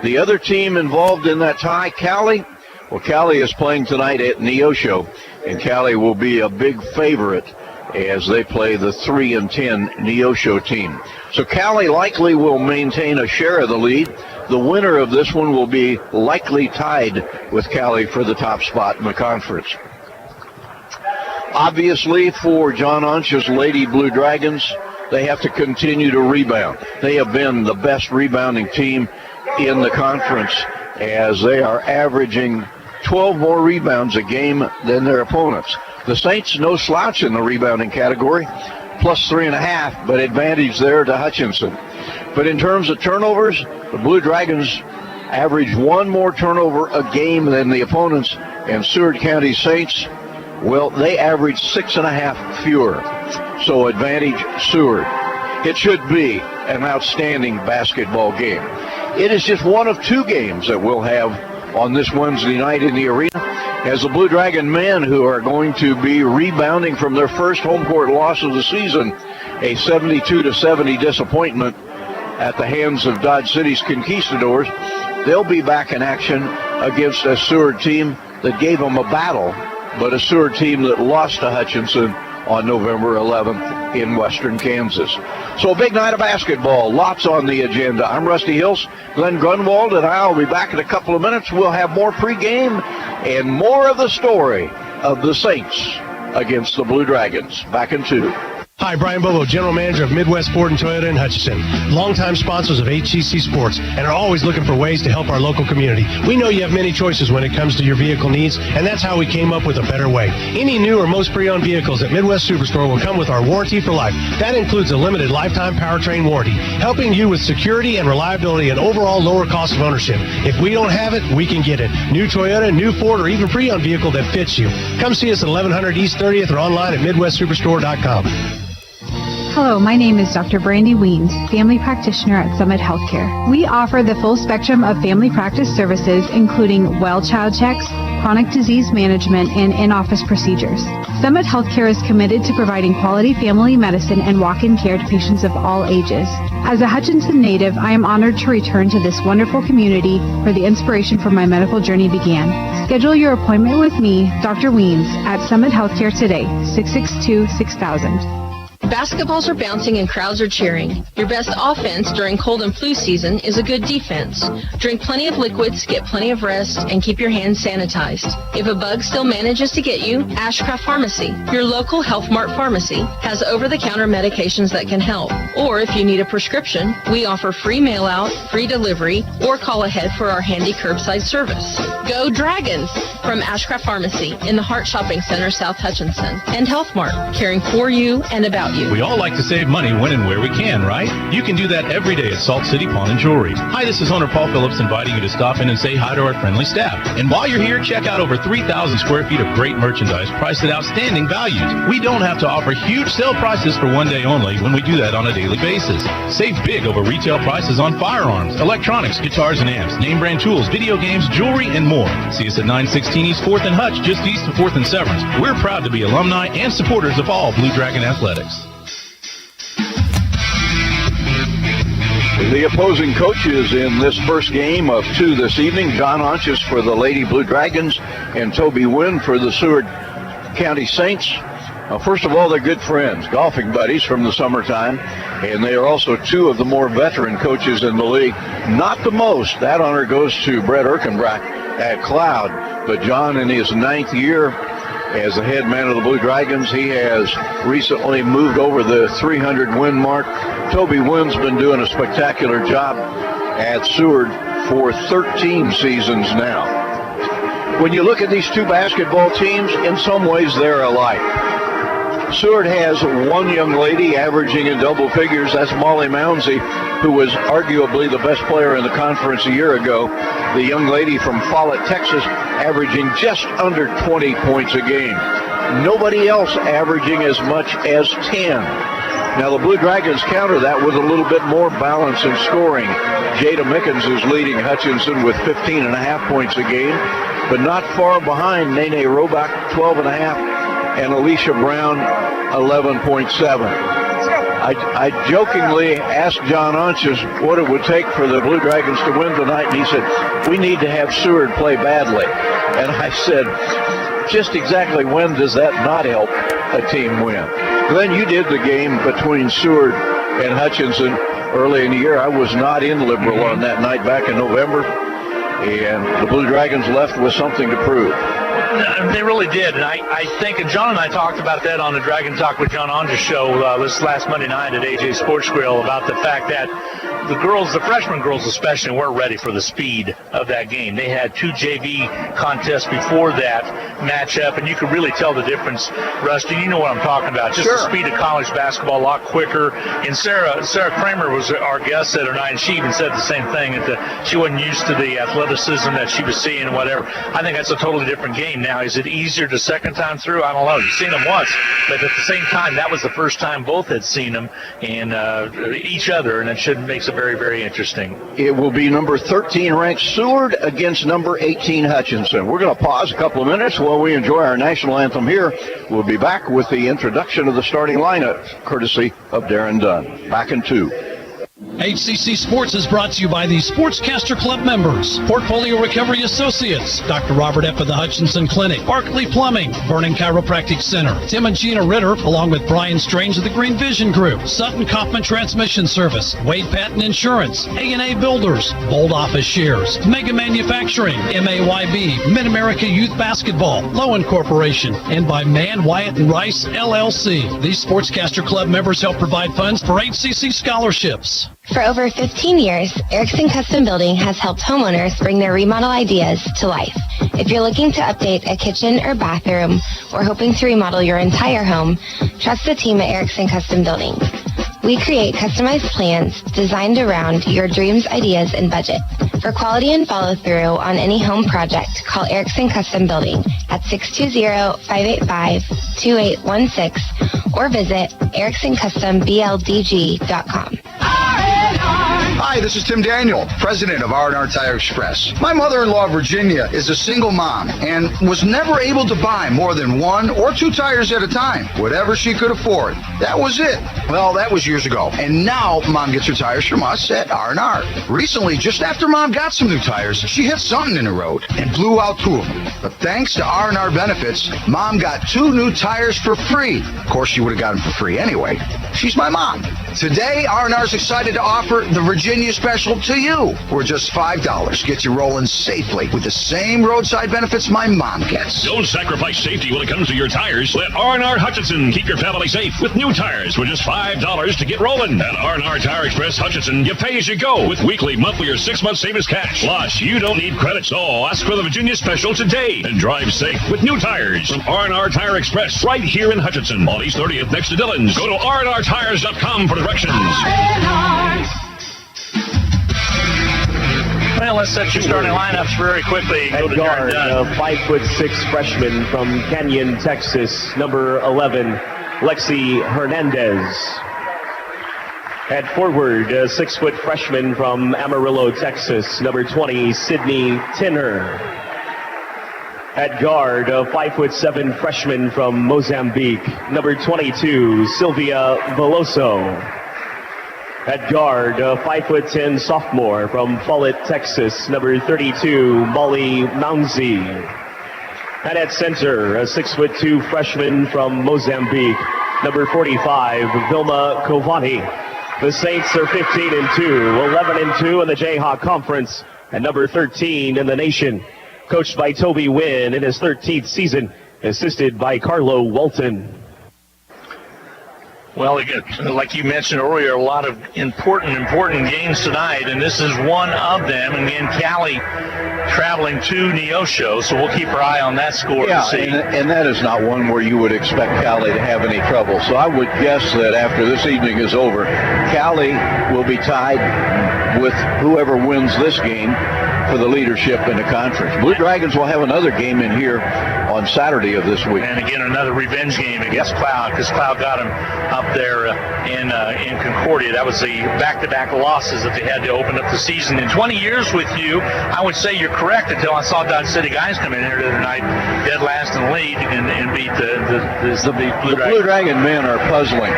The other team involved in that tie, Cali, well, Cali is playing tonight at Neosho, and Cali will be a big favorite as they play the 3-10 Neosho team. So Cali likely will maintain a share of the lead. The winner of this one will be likely tied with Cali for the top spot in the conference. Obviously, for John Onch's Lady Blue Dragons, they have to continue to rebound. They have been the best rebounding team in the conference, as they are averaging 12 more rebounds a game than their opponents. The Saints, no slouch in the rebounding category, plus 3.5, but advantage there to Hutchinson. But in terms of turnovers, the Blue Dragons average one more turnover a game than the opponents, and Seward County Saints, well, they average 6.5 fewer. So advantage Seward. It should be an outstanding basketball game. It is just one of two games that we'll have on this Wednesday night in the arena, as the Blue Dragon men, who are going to be rebounding from their first home court loss of the season, a 72-70 disappointment at the hands of Dodge City's Conquistadors, they'll be back in action against a Seward team that gave them a battle, but a Seward team that lost to Hutchinson on November 11th in western Kansas. So a big night of basketball, lots on the agenda. I'm Rusty Hills. Glenn Grunwald and I will be back in a couple of minutes. We'll have more pregame and more of the story of the Saints against the Blue Dragons. Back in 2. Hi, Brian Bobo, General Manager of Midwest Ford and Toyota in Hutchinson. Longtime sponsors of HCC Sports and are always looking for ways to help our local community. We know you have many choices when it comes to your vehicle needs, and that's how we came up with a better way. Any new or most pre-owned vehicles at Midwest Superstore will come with our warranty for life. That includes a limited lifetime powertrain warranty, helping you with security and reliability and overall lower cost of ownership. If we don't have it, we can get it. New Toyota, new Ford, or even pre-owned vehicle that fits you. Come see us at 1100 East 30th or online at MidwestSuperstore.com. Hello, my name is Dr. Brandy Weens, family practitioner at Summit Healthcare. We offer the full spectrum of family practice services, including well child checks, chronic disease management, and in-office procedures. Summit Healthcare is committed to providing quality family medicine and walk-in care to patients of all ages. As a Hutchinson native, I am honored to return to this wonderful community where the inspiration for my medical journey began. Schedule your appointment with me, Dr. Weens, at Summit Healthcare today, 662-6000. Basketballs are bouncing and crowds are cheering. Your best offense during cold and flu season is a good defense. Drink plenty of liquids, get plenty of rest, and keep your hands sanitized. If a bug still manages to get you, Ashcraft Pharmacy, your local Health Mart pharmacy, has over-the-counter medications that can help. Or if you need a prescription, we offer free mail-out, free delivery, or call ahead for our handy curbside service. Go Dragons! From Ashcraft Pharmacy in the Hart Shopping Center, South Hutchinson, and Health Mart, caring for you and about you. We all like to save money when and where we can, right? You can do that every day at Salt City Pawn and Jewelry. Hi, this is owner Paul Phillips inviting you to stop in and say hi to our friendly staff. And while you're here, check out over 3,000 square feet of great merchandise priced at outstanding values. We don't have to offer huge sale prices for one day only when we do that on a daily basis. Save big over retail prices on firearms, electronics, guitars and amps, name brand tools, video games, jewelry, and more. See us at 916 East 4th and Hutch, just east of 4th and Severance. We're proud to be alumni and supporters of all Blue Dragon athletics. The opposing coaches in this first game of 2 this evening, John Onches for the Lady Blue Dragons and Toby Wynn for the Seward County Saints. First of all, they're good friends, golfing buddies from the summertime, and they are also 2 of the more veteran coaches in the league. Not the most. That honor goes to Brett Erkenbrack at Cloud, but John, in his 9th year as the head man of the Blue Dragons, he has recently moved over the 300 win mark. Toby Wynn's been doing a spectacular job at Seward for 13 seasons now. When you look at these 2 basketball teams, in some ways they're alike. Seward has one young lady averaging in double figures. That's Molly Mounsey, who was arguably the best player in the conference a year ago. The young lady from Follett, Texas, averaging just under 20 points a game. Nobody else averaging as much as 10. Now the Blue Dragons counter that with a little bit more balance in scoring. Jada Mickens is leading Hutchinson with 15.5 points a game, but not far behind Nene Robach, 12.5, and Alicia Brown, 11.7. I jokingly asked John Onches what it would take for the Blue Dragons to win tonight, and he said, we need to have Seward play badly. And I said, just exactly when does that not help a team win? Glenn, you did the game between Seward and Hutchinson early in the year. I was not in Liberal on that night back in November, and the Blue Dragons left with something to prove. They really did, and I think, and John and I talked about that on the Dragon Talk with John Onges show this last Monday night at AJ Sports Grill, about the fact that the girls, the freshman girls especially, weren't ready for the speed of that game. They had 2 JV contests before that matchup, and you could really tell the difference, Rusty. You know what I'm talking about. Just the speed of college basketball a lot quicker. And Sarah Kramer was our guest the other night, and she even said the same thing, that she wasn't used to the athleticism that she was seeing and whatever. I think that's a totally different game now. Is it easier the second time through? I don't know. You've seen them once, but at the same time, that was the first time both had seen them and each other, and it makes it very, very interesting. It will be number 13 ranked Seward against number 18 Hutchinson. We're going to pause a couple of minutes while we enjoy our national anthem here. We'll be back with the introduction of the starting lineup, courtesy of Darren Dunn. Back in 2. HCC Sports is brought to you by the Sportscaster Club members, Portfolio Recovery Associates, Dr. Robert F. of the Hutchinson Clinic, Barkley Plumbing, Vernon Chiropractic Center, Tim and Gina Ritter, along with Brian Strange of the Green Vision Group, Sutton Kaufman Transmission Service, Wade Patton Insurance, A&A Builders, Bold Office Shares, Mega Manufacturing, MAYB, Mid-America Youth Basketball, Lowen Corporation, and by Mann, Wyatt & Rice, LLC. These Sportscaster Club members help provide funds for HCC scholarships. For over 15 years, Erickson Custom Building has helped homeowners bring their remodel ideas to life. If you're looking to update a kitchen or bathroom or hoping to remodel your entire home, trust the team at Erickson Custom Building. We create customized plans designed around your dreams, ideas, and budget. For quality and follow-through on any home project, call Erickson Custom Building at 620-585-2816 or visit ericksoncustomBLDG.com. Hi, this is Tim Daniel, president of R&R Tire Express. My mother-in-law, Virginia, is a single mom and was never able to buy more than 1 or 2 tires at a time. Whatever she could afford. That was it. Well, that was years ago. And now, Mom gets her tires from us at R&R. Recently, just after Mom got some new tires, she hit something in the road and blew out 2 of them. But thanks to R&R benefits, Mom got 2 new tires for free. Of course, she would have got them for free anyway. She's my mom. Today, R&R is excited to offer the Virginia Special to you, where just $5 gets you rolling safely with the same roadside benefits my mom gets. Don't sacrifice safety when it comes to your tires. Let R&R Hutchinson keep your family safe with new tires for just $5 to get rolling. At R&R Tire Express Hutchinson, you pay as you go with weekly, monthly, or 6-month savings cash. Plus, you don't need credit, so ask for the Virginia Special today and drive safe with new tires from R&R Tire Express right here in Hutchinson on East 30th next to Dillon's. Go to rnrtires.com for directions. Well, let's set your starting lineups very quickly. At guard, a 5'6" freshman from Canyon, Texas, number 11, Lexi Hernandez. At forward, a 6' freshman from Amarillo, Texas, number 20, Sydney Tinner. At guard, a 5'7" freshman from Mozambique, number 22, Sylvia Veloso. At guard, a 5'10" sophomore from Follett, Texas, number 32, Molly Mounzi. And at center, a 6'2" freshman from Mozambique, number 45, Vilma Kovani. The Saints are 15-2, 11-2 in the Jayhawk Conference, and number 13 in the nation. Coached by Toby Wynn in his 13th season, assisted by Carlo Walton. Well, again, like you mentioned earlier, a lot of important games tonight, and this is one of them. And again, Cali traveling to Neosho, so we'll keep our eye on that score to see. And that is not one where you would expect Cali to have any trouble. So I would guess that after this evening is over, Cali will be tied with whoever wins this game for the leadership in the conference. Blue Dragons will have another game in here on Saturday of this week. And again, another revenge game against Cloud, because Cloud got them up there in Concordia. That was the back-to-back losses that they had to open up the season. In 20 years with you, I would say you're correct until I saw Dodge City guys come in here the other night, dead last in the lead, and beat the Blue Dragon. Blue Dragon men are puzzling.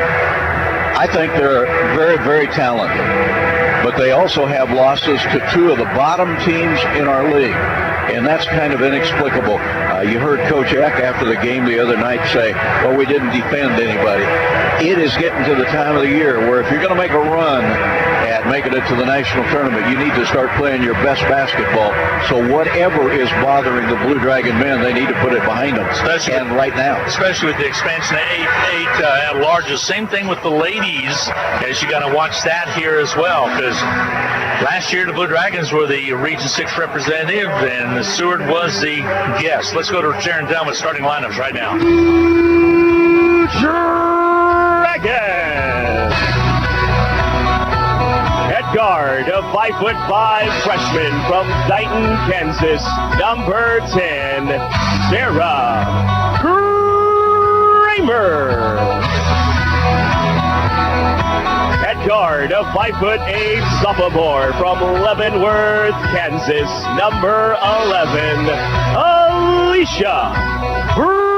I think they're very, very talented, but they also have losses to two of the bottom teams in our league, and that's kind of inexplicable. You heard Coach Eck after the game the other night say, well, we didn't defend anybody. It is getting to the time of the year where if you're going to make a run at making it to the national tournament, you need to start playing your best basketball. So whatever is bothering the Blue Dragon men, they need to put it behind them, and right now. Especially with the expansion of 8 at large. The same thing with the ladies, as you got to watch that here as well, because last year the Blue Dragons were the Region 6 representative, and the Seward was the guest. Let's go to Sharon Dunn with starting lineups right now. Dragons! At guard, a 5'5" freshman from Dighton, Kansas, number 10, Sarah Kramer. At guard, a 5'8" sophomore from Leavenworth, Kansas, number 11, Alicia Brown.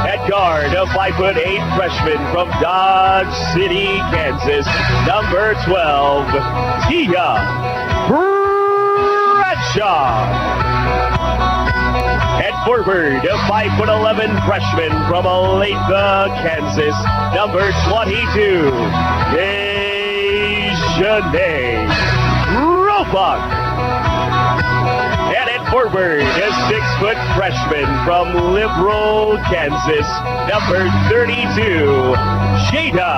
At guard, a 5'8" freshman from Dodge City, Kansas, number 12, Tia Bradshaw. At forward, a 5'11" freshman from Olathe, Kansas, number 22, Dejanay Roebuck. And at forward, a 6-foot freshman from Liberal, Kansas, number 32, Jada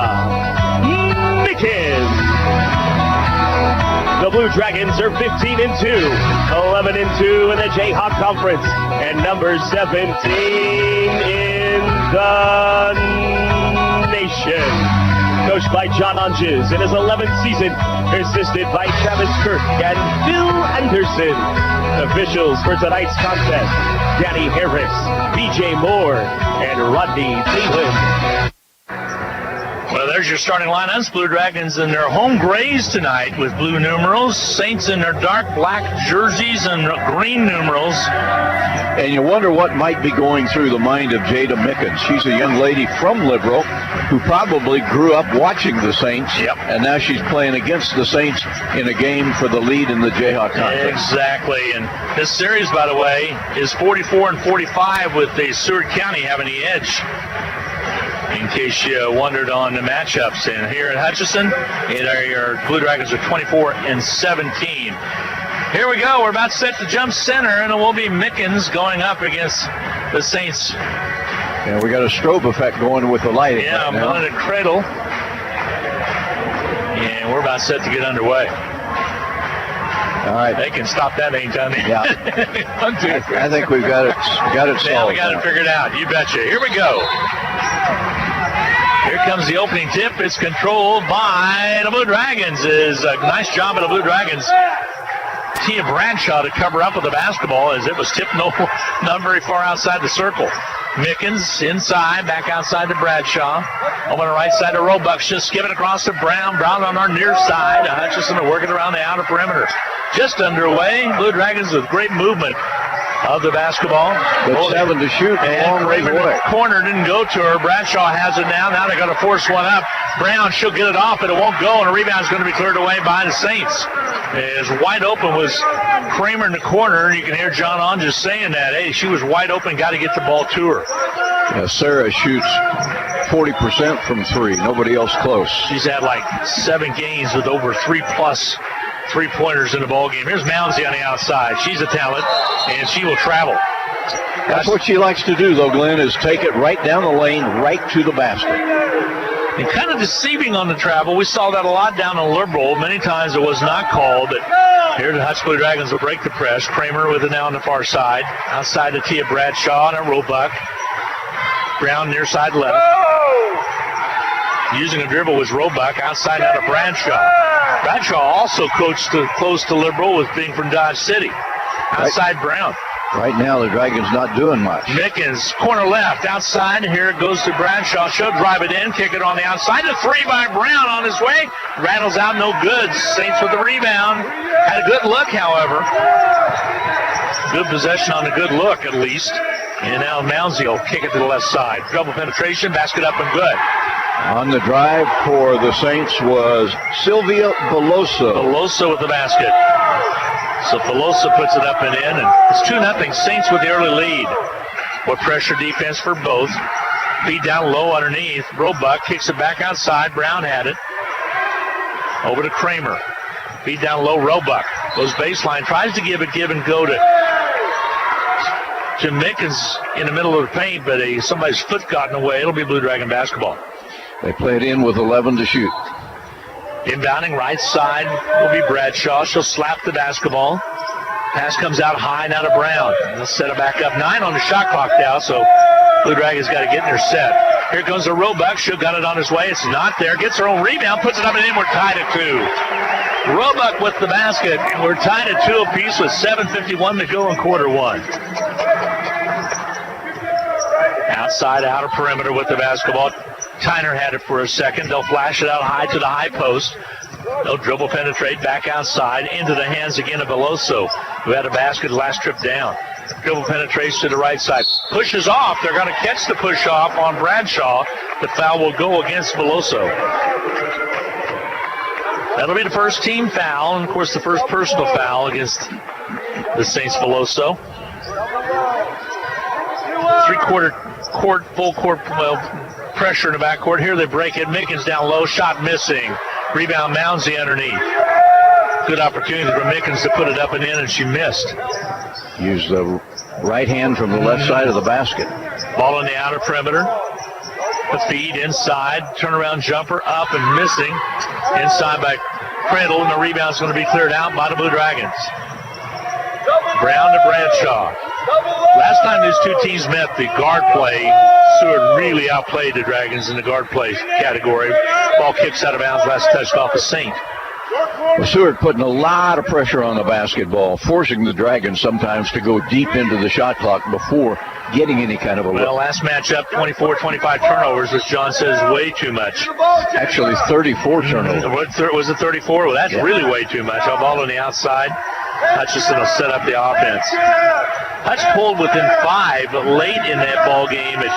Mickens. The Blue Dragons are 15-2, 11-2 in the Jayhawk Conference, and number 17 in the nation. Coached by John Onges in his 11th season, assisted by Travis Kirk and Bill Anderson. Officials for tonight's contest, Danny Harris, BJ Moore, and Rodney Thielen. Well, there's your starting lineups. Blue Dragons in their home grays tonight with blue numerals. Saints in their dark black jerseys and green numerals. And you wonder what might be going through the mind of Jada Mickens. She's a young lady from Liberal who probably grew up watching the Saints. Yep. And now she's playing against the Saints in a game for the lead in the Jayhawk Conference. Exactly. And this series, by the way, is 44-45 with the Seward County having the edge. In case you wondered on the matchups. And here at Hutchinson, your Blue Dragons are 24-17. Here we go. We're about set to jump center, and it will be Mickens going up against the Saints. And we got a strobe effect going with the lighting. Yeah, right I'm now. on a cradle. And we're about set to get underway. All right. They can stop that anytime. Yeah. I think we've got it solved. Yeah, we got it figured out. You betcha. Here we go. Here comes the opening tip. It's controlled by the Blue Dragons. Is a nice job of the Blue Dragons. Tia Bradshaw to cover up with the basketball as it was tipped not very far outside the circle. Mickens inside, back outside to Bradshaw. Over on the right side to Roebuck, just skipping across to Brown. Brown on our near side. Hutchinson are working around the outer perimeter. Just underway. Blue Dragons with great movement of the basketball. But 7 to shoot. And Raven corner didn't go to her. Bradshaw has it now. Now they're going to force one up. Brown, she'll get it off, but it won't go, and a rebound's going to be cleared away by the Saints. As wide open was Kramer in the corner, and you can hear John Onges saying that. Hey, she was wide open, got to get the ball to her. Yeah, Sarah shoots 40% from three. Nobody else close. She's had like 7 games with over 3+ three-pointers in the ball game. Here's Mounsey on the outside. She's a talent, and she will travel. That's what she likes to do, though, Glenn, is take it right down the lane, right to the basket. And kind of deceiving on the travel. We saw that a lot down in Liberal. Many times it was not called, but here the Hutch Blue Dragons will break the press. Kramer with it now on the far side. Outside to Tia Bradshaw and a Roebuck. Brown near side left. Using a dribble was Roebuck. Outside now to Bradshaw. Bradshaw also coached close to Liberal with being from Dodge City. Outside Brown. Right now, the Dragons not doing much. Mickens, corner left, outside. Here it goes to Bradshaw. She'll drive it in, kick it on the outside. The three by Brown on his way. Rattles out, no good. Saints with the rebound. Had a good look, however. Good possession on a good look, at least. And now Mounsey will kick it to the left side. Double penetration, basket up and good. On the drive for the Saints was Sylvia Veloso. Veloso with the basket. So Veloso puts it up and in, and it's 2-0. Saints with the early lead. What pressure defense for both. Feed down low underneath. Roebuck kicks it back outside. Brown had it. Over to Kramer. Feed down low. Roebuck goes baseline. Tries to give and go to Mickens in the middle of the paint, but somebody's foot got in the way. It'll be Blue Dragon basketball. They play it in with 11 to shoot. Inbounding right side will be Bradshaw. She'll slap the basketball. Pass comes out high now to Brown. They'll set it back up. 9 on the shot clock now, so Blue Dragon's got to get in their set. Here comes the Roebuck. She'll got it on his way. It's not there. Gets her own rebound. Puts it up and in. We're tied at 2. Roebuck with the basket. We're tied at 2 apiece with 7:51 to go in quarter 1. Outside outer perimeter with the basketball. Tyner had it for a second. They'll flash it out high to the high post. They'll dribble penetrate back outside into the hands again of Veloso, who had a basket last trip down. Dribble penetrates to the right side. Pushes off. They're going to catch the push off on Bradshaw. The foul will go against Veloso. That'll be the first team foul, and of course the first personal foul against the Saints Veloso. Three-quarter court, full court pressure in the backcourt. Here they break it. Mickens down low, shot missing. Rebound Mounsey underneath. Good opportunity for Mickens to put it up and in, and she missed. Use the right hand from the left side of the basket. Ball on the outer perimeter. The feed inside. Turnaround jumper up and missing. Inside by Crandall, and the rebound's going to be cleared out by the Blue Dragons. Brown to Bradshaw. Last time these two teams met, the guard play, Seward really outplayed the Dragons in the guard play category. Ball kicks out of bounds, last touched off a Saint. Well, Seward putting a lot of pressure on the basketball, forcing the Dragons sometimes to go deep into the shot clock before getting any kind of a look. Well, last matchup, 24-25 turnovers, which John says is way too much. Actually, 34 turnovers. Was it 34? Well, that's really way too much. A ball on the outside. Hutchinson will set up the offense. Hutch pulled within 5, but late in that ball game, it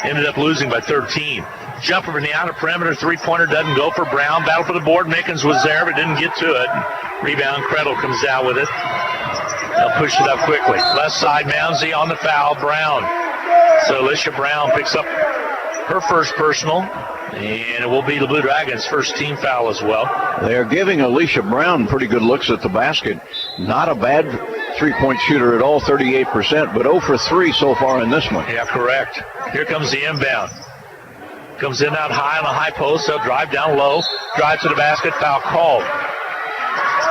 ended up losing by 13. Jumper from the outer perimeter, three-pointer doesn't go for Brown. Battle for the board. Mickens was there, but didn't get to it. Rebound, Krettel comes down with it. They'll push it up quickly. Left side, Mounsey on the foul. Brown. So Alicia Brown picks up her first personal, and it will be the Blue Dragons' first team foul as well. They're giving Alicia Brown pretty good looks at the basket. Not a bad three-point shooter at all, 38%, but 0 for 3 so far in this one. Yeah, correct. Here comes the inbound. Comes in out high on the high post. They'll drive down low. Drive to the basket. Foul called.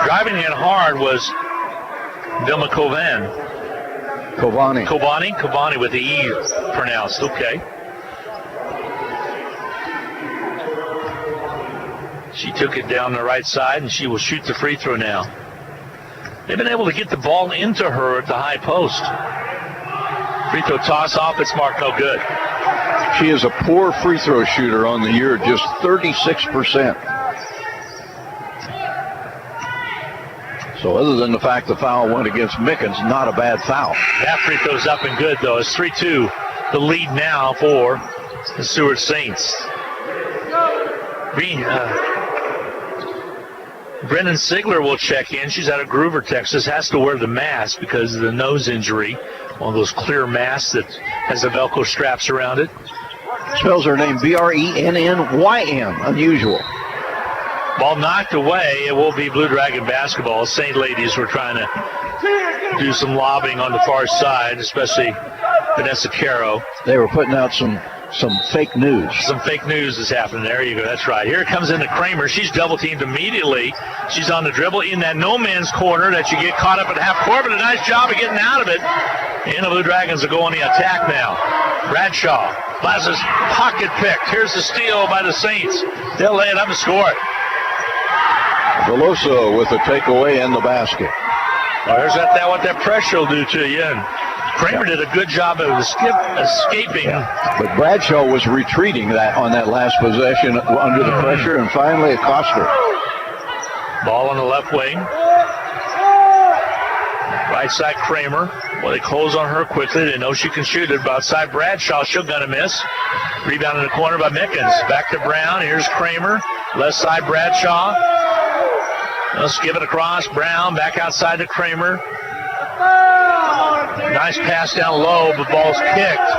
Driving in hard was Vilma Kovani with the E pronounced. Okay. She took it down the right side, and she will shoot the free throw now. They've been able to get the ball into her at the high post. Free throw toss off. It's marked no good. She is a poor free throw shooter on the year, just 36%. So other than the fact the foul went against Mickens, not a bad foul. That free throw's up and good, though. It's 3-2. The lead now for the Seward Saints. Brennan Sigler will check in. She's out of Groover, Texas. Has to wear the mask because of the nose injury. One of those clear masks that has the Velcro straps around it. Spells her name Brennyn. Unusual. Ball knocked away. It will be Blue Dragon basketball. St. Ladies were trying to do some lobbing on the far side, especially Vanessa Caro. They were putting out some fake news. Some fake news is happening. There you go. That's right. Here it comes into Kramer. She's double teamed immediately. She's on the dribble in that no man's corner that you get caught up at half court, but a nice job of getting out of it. And the Blue Dragons will go on the attack now. Bradshaw. Plaza's pocket picked. Here's the steal by the Saints. They'll lay it up and score it. Veloso with the takeaway and the basket. Well, there's what that pressure will do to you. And Kramer did a good job of escaping. Yeah. But Bradshaw was retreating on that last possession under the pressure, and finally it cost her. Ball on the left wing. Right side Kramer. Well, they close on her quickly. They know she can shoot it. Outside Bradshaw, she'll gonna miss. Rebound in the corner by Mickens. Back to Brown. Here's Kramer. Left side Bradshaw. Let's give it across. Brown back outside to Kramer. Nice pass down low, but ball's kicked.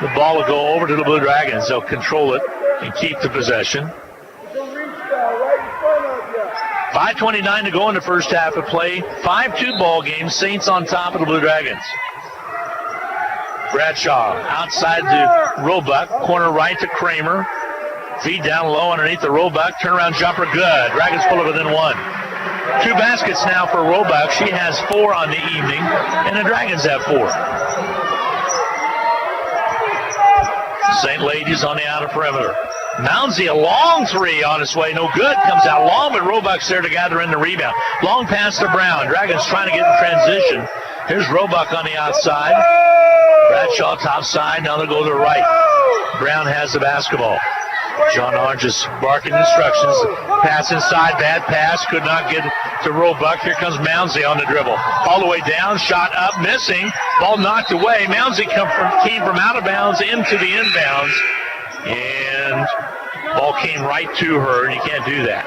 The ball will go over to the Blue Dragons. They'll control it and keep the possession. 5:29 to go in the first half of play. 5-2 ball game. Saints on top of the Blue Dragons. Bradshaw outside to Roebuck. Corner right to Kramer. Feed down low underneath the Roebuck. Turnaround jumper good. Dragons pull it within one. 2 baskets now for Roebuck. She has 4 on the evening, and the Dragons have 4. St. Ladies on the outer perimeter. Mounsey, a long 3 on its way. No good. Comes out long, but Roebuck's there to gather in the rebound. Long pass to Brown. Dragons trying to get in transition. Here's Roebuck on the outside. Bradshaw top side. Now they'll go to the right. Brown has the basketball. John Orange is barking instructions. Pass inside. Bad pass. Could not get to Roebuck. Here comes Mounsey on the dribble. All the way down. Shot up. Missing. Ball knocked away. Mounsey came from out of bounds into the inbounds. And ball came right to her, and you can't do that.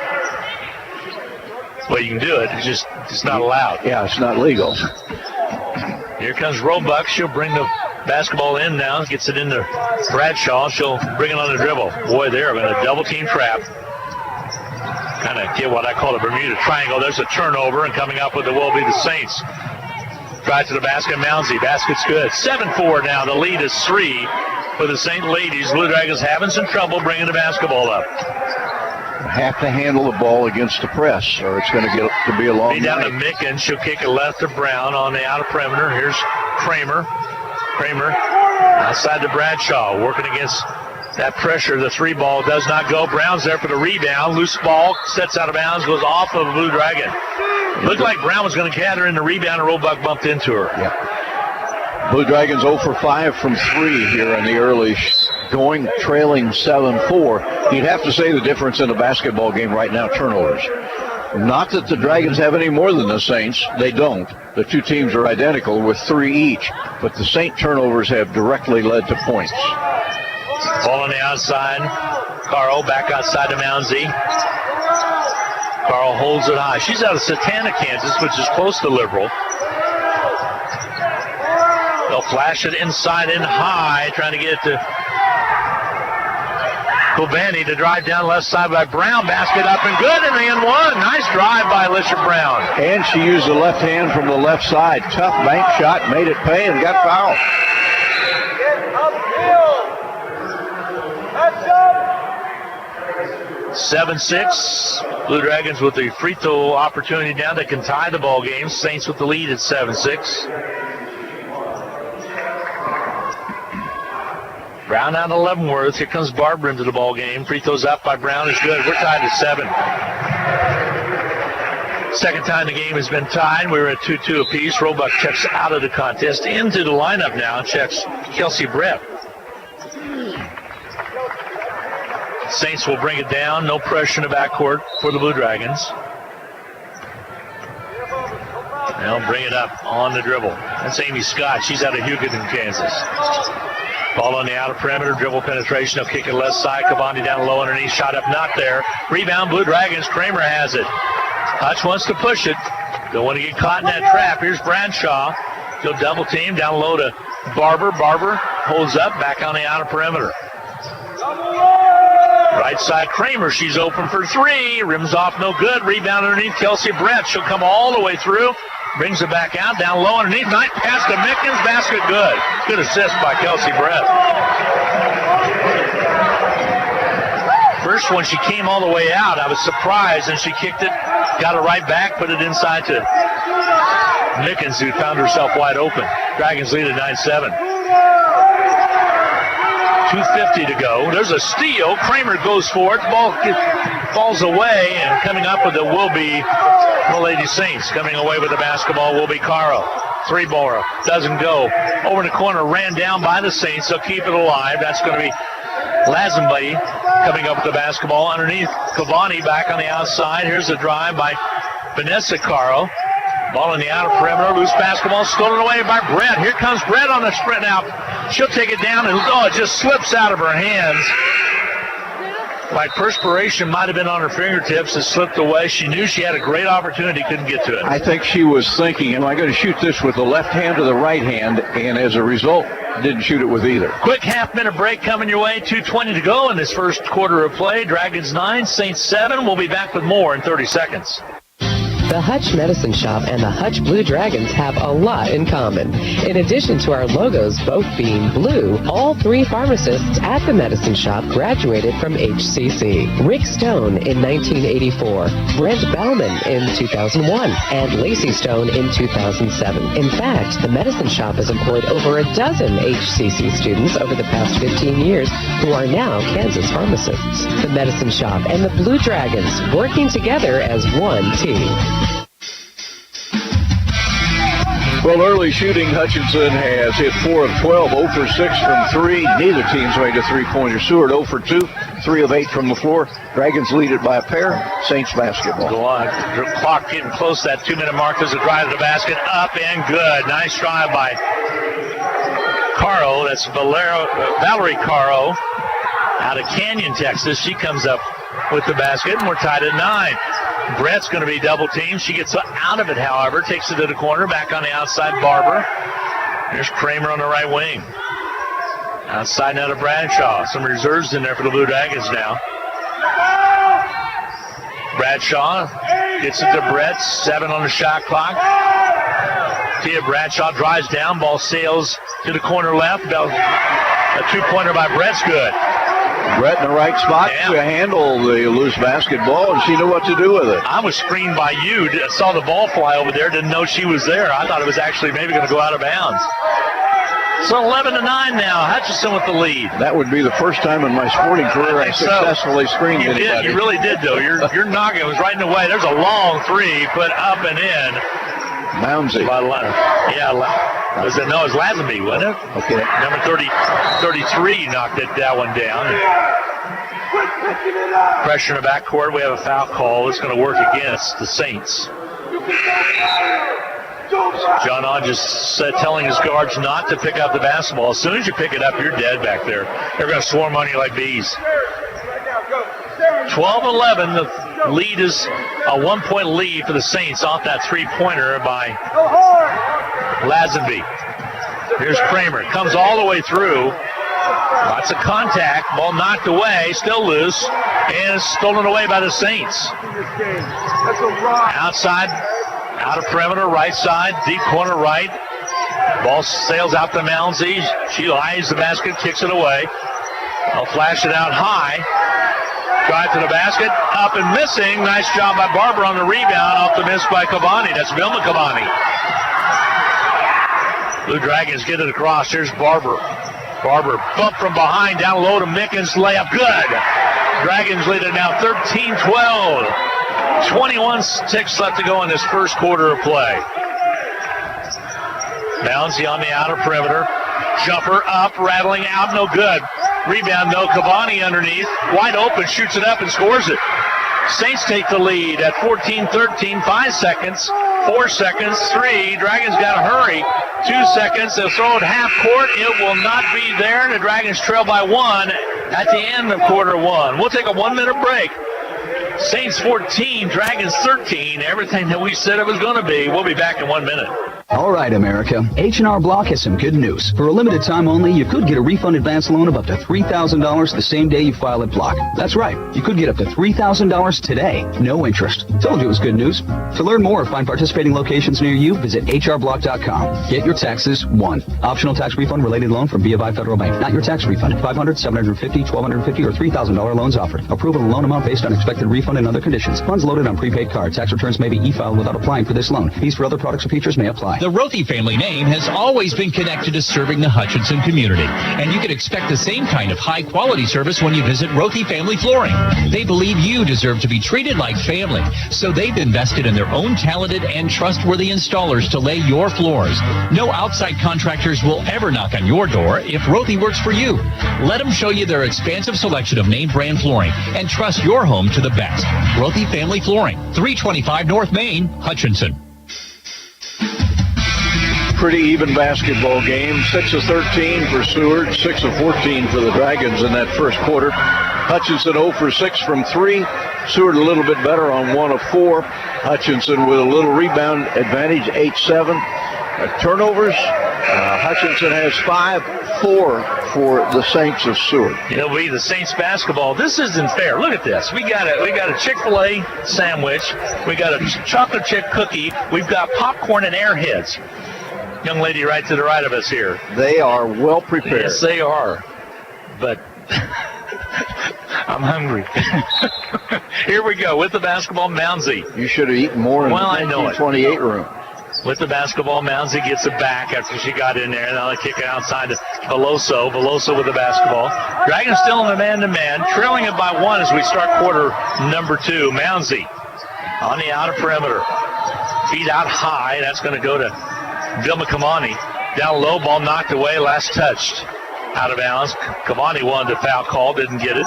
Well, you can do it. It's not allowed. Yeah, it's not legal. Here comes Roebuck. She'll bring the basketball in now. Gets it into Bradshaw. She'll bring it on the dribble. Boy, they're in a double-team trap. Kind of get what I call a Bermuda Triangle. There's a turnover, and coming up with it will be the Saints. Drive to the basket. Mounsey. Basket's good. 7-4 now. The lead is 3 for the St. Ladies. Blue Dragons having some trouble bringing the basketball up. Have to handle the ball against the press, or it's going to get to be a long Be down night. to Mickens. She'll kick it left to Brown on the outer perimeter. Here's Kramer. Kramer outside to Bradshaw, working against that pressure. The 3 ball does not go. Brown's there for the rebound. Loose ball, sets out of bounds, goes off of a Blue Dragon. Looked like Brown was going to gather in the rebound, and Roebuck bumped into her. Yeah. Blue Dragons 0 for 5 from 3 here in the early going, trailing 7-4. You'd have to say the difference in the basketball game right now, turnovers. Not that the Dragons have any more than the Saints. They don't. The 2 teams are identical with 3 each, but the Saint turnovers have directly led to points. Ball on the outside. Carl back outside to Mounsey. Carl holds it high. She's out of Satana, Kansas, which is close to Liberal. They'll flash it inside and high, trying to get it to Kobani to drive down left side by Brown. Basket up and good, and the end one. Nice drive by Alicia Brown. And she used the left hand from the left side. Tough bank shot, made it pay, and got fouled. 7-6. Blue Dragons with the free throw opportunity now. They can tie the ball game. Saints with the lead at 7-6. Brown out of Leavenworth. Here comes Barber into the ball game. Free throws up by Brown is good. We're tied at 7. Second time the game has been tied. We're at 2-2 apiece. Roebuck checks out of the contest. Into the lineup now. Checks Kelsey Brett. Saints will bring it down. No pressure in the backcourt for the Blue Dragons. They'll bring it up on the dribble. That's Amy Scott. She's out of Hugoton, Kansas. Ball on the outer perimeter. Dribble penetration. They'll kick it left side. Cavani down low underneath. Shot up, not there. Rebound, Blue Dragons. Kramer has it. Hutch wants to push it. Don't want to get caught in that trap. Here's Bradshaw. He'll double team. Down low to Barber. Barber holds up. Back on the outer perimeter. Right side Kramer, she's open for 3. Rims off, no good. Rebound underneath Kelsey Brett. She'll come all the way through. Brings it back out, down low underneath. Nice pass to Mickens. Basket good. Good assist by Kelsey Brett. First one, she came all the way out. I was surprised, and she kicked it. Got it right back, put it inside to Mickens, who found herself wide open. Dragons lead at 9-7. 2:50 to go. There's a steal. Kramer goes for it. Ball falls away, and coming up with it will be the Lady Saints. Coming away with the basketball will be Caro. 3-baller. Doesn't go. Over in the corner, ran down by the Saints. They'll keep it alive. That's going to be Lazenby coming up with the basketball underneath. Cavani back on the outside. Here's a drive by Vanessa Caro. Ball in the outer perimeter. Loose basketball stolen away by Brett. Here comes Brett on the sprint now. She'll take it down, and it just slips out of her hands. Like perspiration might have been on her fingertips. It slipped away. She knew she had a great opportunity, couldn't get to it. I think she was thinking, am I going to shoot this with the left hand or the right hand? And as a result, didn't shoot it with either. Quick half-minute break coming your way. 2:20 to go in this first quarter of play. Dragons 9, Saints 7. We'll be back with more in 30 seconds. The Hutch Medicine Shop and the Hutch Blue Dragons have a lot in common. In addition to our logos both being blue, all three pharmacists at the Medicine Shop graduated from HCC. Rick Stone in 1984, Brent Bellman in 2001, and Lacey Stone in 2007. In fact, the Medicine Shop has employed over a dozen HCC students over the past 15 years who are now Kansas pharmacists. The Medicine Shop and the Blue Dragons working together as one team. Well, early shooting, Hutchinson has hit 4 of 12, 0 for 6 from 3. Neither team's made a three-pointer. Seward 0 for 2, 3 of 8 from the floor. Dragons lead it by a pair. Saints basketball. Go on. Clock getting close to that 2-minute mark. There's a drive to the basket. Up and good. Nice drive by Caro. That's Valerie Caro out of Canyon, Texas. She comes up with the basket, and we're tied at 9. Brett's going to be double teamed. She gets out of it, however, takes it to the corner, back on the outside, Barber. There's Kramer on the right wing. Outside now to Bradshaw. Some reserves in there for the Blue Dragons now. Bradshaw gets it to Brett, 7 on the shot clock. Tia Bradshaw drives down, ball sails to the corner left. A two-pointer by Brett's good. Brett in the right spot to handle the loose basketball, and she knew what to do with it. I was screened by you. Saw the ball fly over there. Didn't know she was there. I thought it was actually maybe going to go out of bounds. So 11-9 now. Hutchinson with the lead. That would be the first time in my sporting career I successfully screened anybody. You really did, though. Your noggin was right in the way. There's a long three put up and in. Moundsy. Yeah. No, it was Lazenby, wasn't it? Okay. Number 33 knocked that one down. Pressure in the backcourt. We have a foul call. It's going to work against the Saints. John Ott just telling his guards not to pick up the basketball. As soon as you pick it up, you're dead back there. They're going to swarm on you like bees. 12-11. The lead is a 1-point lead for the Saints off that three-pointer by Lazenby. Here's Kramer. Comes all the way through. Lots of contact. Ball knocked away. Still loose. And stolen away by the Saints. Outside. Out of perimeter. Right side. Deep corner right. Ball sails out to Moundsy. She lies the basket. Kicks it away. I'll flash it out high. Drive to the basket, up and missing. Nice job by Barber on the rebound, off the miss by Cavani. That's Vilma Cavani. Blue Dragons get it across. Here's Barber. Barber bump from behind, down low to Mickens, layup good. Dragons lead it now 13-12. 21 ticks left to go in this first quarter of play. Bouncy on the outer perimeter. Jumper up, rattling out, no good. Rebound, though, Cavani underneath. Wide open, shoots it up and scores it. Saints take the lead at 14-13, 5 seconds, 4 seconds, 3. Dragons got to hurry. 2 seconds, they'll throw it half court. It will not be there. The Dragons trail by 1 at the end of quarter 1. We'll take a 1-minute break. Saints 14, Dragons 13. Everything that we said it was going to be. We'll be back in 1 minute. All right, America. H&R Block has some good news. For a limited time only, you could get a refund advance loan of up to $3,000 the same day you file at Block. That's right. You could get up to $3,000 today. No interest. Told you it was good news. To learn more or find participating locations near you, visit hrblock.com. Get your taxes won. Optional tax refund related loan from BofI Federal Bank. Not your tax refund. $500, $750, $1,250, or $3,000 loans offered. Approval of loan amount based on expected refund and other conditions. Funds loaded on prepaid card. Tax returns may be e-filed without applying for this loan. Fees for other products or features may apply. The Rothy family name has always been connected to serving the Hutchinson community, and you can expect the same kind of high-quality service when you visit Rothy Family Flooring. They believe you deserve to be treated like family, so they've invested in their own talented and trustworthy installers to lay your floors. No outside contractors will ever knock on your door if Rothy works for you. Let them show you their expansive selection of name brand flooring and trust your home to the best. Rothy Family Flooring, 325 North Main, Hutchinson. pretty even basketball game. 6 of 13 for Seward, 6 of 14 for the Dragons in that first quarter. Hutchinson 0 for 6 from 3. Seward a little bit better on 1 of 4. Hutchinson with a little rebound advantage, 8-7. Turnovers, Hutchinson has 5-4 for the Saints of Seward. It'll be the Saints basketball. This isn't fair. Look at this. We got a Chick-fil-A sandwich. We got a chocolate chip cookie. We've got popcorn and Airheads. Young lady right to the right of us here. They are well prepared. Yes, they are. But I'm hungry. Here we go with the basketball, Mounsey. You should have eaten more in the 1928 room. With the basketball, Mounsey gets it back after she got in there. Now they kick it outside to Veloso. Veloso with the basketball. Dragons still in the man-to-man, trailing it by 1 as we start quarter number 2. Mounsey on the outer perimeter. Feet out high. That's going to go to Vilma Kamani. Down low, ball knocked away, last touched. Out of bounds. Kamani wanted a foul call, didn't get it.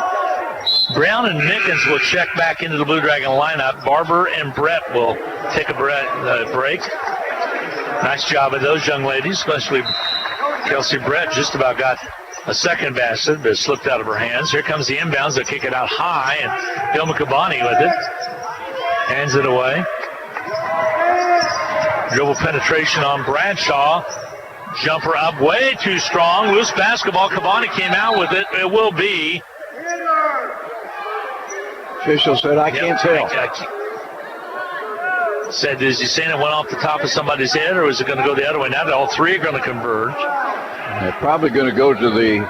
Brown and Mickens will check back into the Blue Dragon lineup. Barber and Brett will take a break. Nice job of those young ladies, especially Kelsey Brett just about got a second basket, but it slipped out of her hands. Here comes the inbounds. They'll kick it out high, and Vilma Kabani with it. Hands it away. Dribble penetration on Bradshaw. Jumper up way too strong. Loose basketball. Kabani came out with it. It will be. Official said, I can't tell. Said, is he saying it went off the top of somebody's head, or is it going to go the other way? Now all three are going to converge. They're probably going to go to the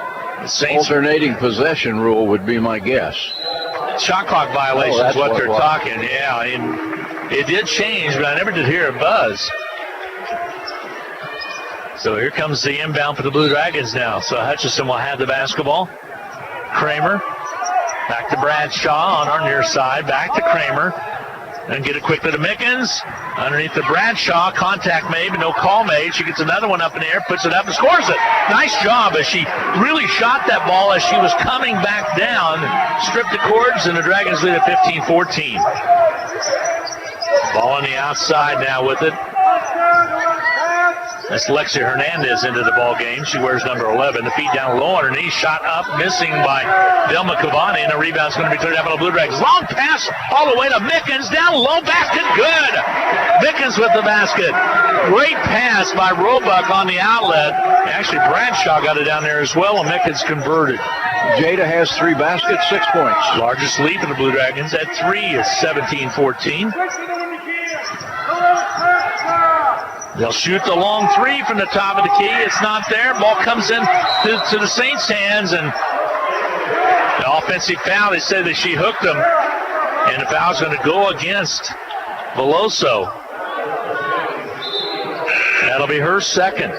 alternating possession rule would be my guess. Shot clock violation is what they're talking. Yeah, and it did change, but I never did hear a buzz. So here comes the inbound for the Blue Dragons now. So Hutchinson will have the basketball. Kramer back to Bradshaw on our near side. Back to Kramer. And get it quickly to Mickens. Underneath the Bradshaw. Contact made, but no call made. She gets another one up in the air, puts it up, and scores it. Nice job as she really shot that ball as she was coming back down. Stripped the cords, and the Dragons lead at 15-14. Ball on the outside now with it. That's Lexi Hernandez into the ball game. She wears number 11. The feet down low on her knee. Shot up, missing by Vilma Cavani, and the rebound's going to be cleared out by the Blue Dragons. Long pass all the way to Mickens. Down low, basket, good. Mickens with the basket. Great pass by Roebuck on the outlet. Actually, Bradshaw got it down there as well, and Mickens converted. Jada has 3 baskets, 6 points. Largest lead for the Blue Dragons at 3 is 17-14. They'll shoot the long 3 from the top of the key. It's not there. Ball comes in to the Saints' hands, and the offensive foul. They said that she hooked them, and the foul's going to go against Veloso. That'll be her second.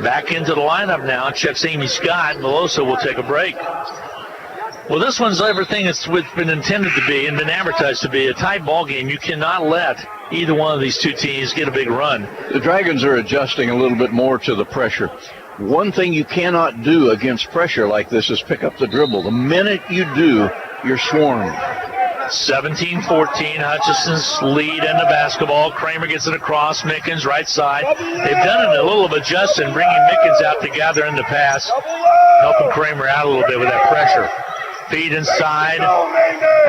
Back into the lineup now. Checks Amy Scott. Veloso will take a break. Well, this one's everything it's been intended to be and been advertised to be. A tight ball game. You cannot let either one of these two teams get a big run. The Dragons are adjusting a little bit more to the pressure. One thing you cannot do against pressure like this is pick up the dribble. The minute you do, you're swarmed. 17-14, Hutchinson's lead in the basketball. Kramer gets it across. Mickens, right side. They've done a little of adjusting, bringing Mickens out to gather in the pass, helping Kramer out a little bit with that pressure. Feed inside,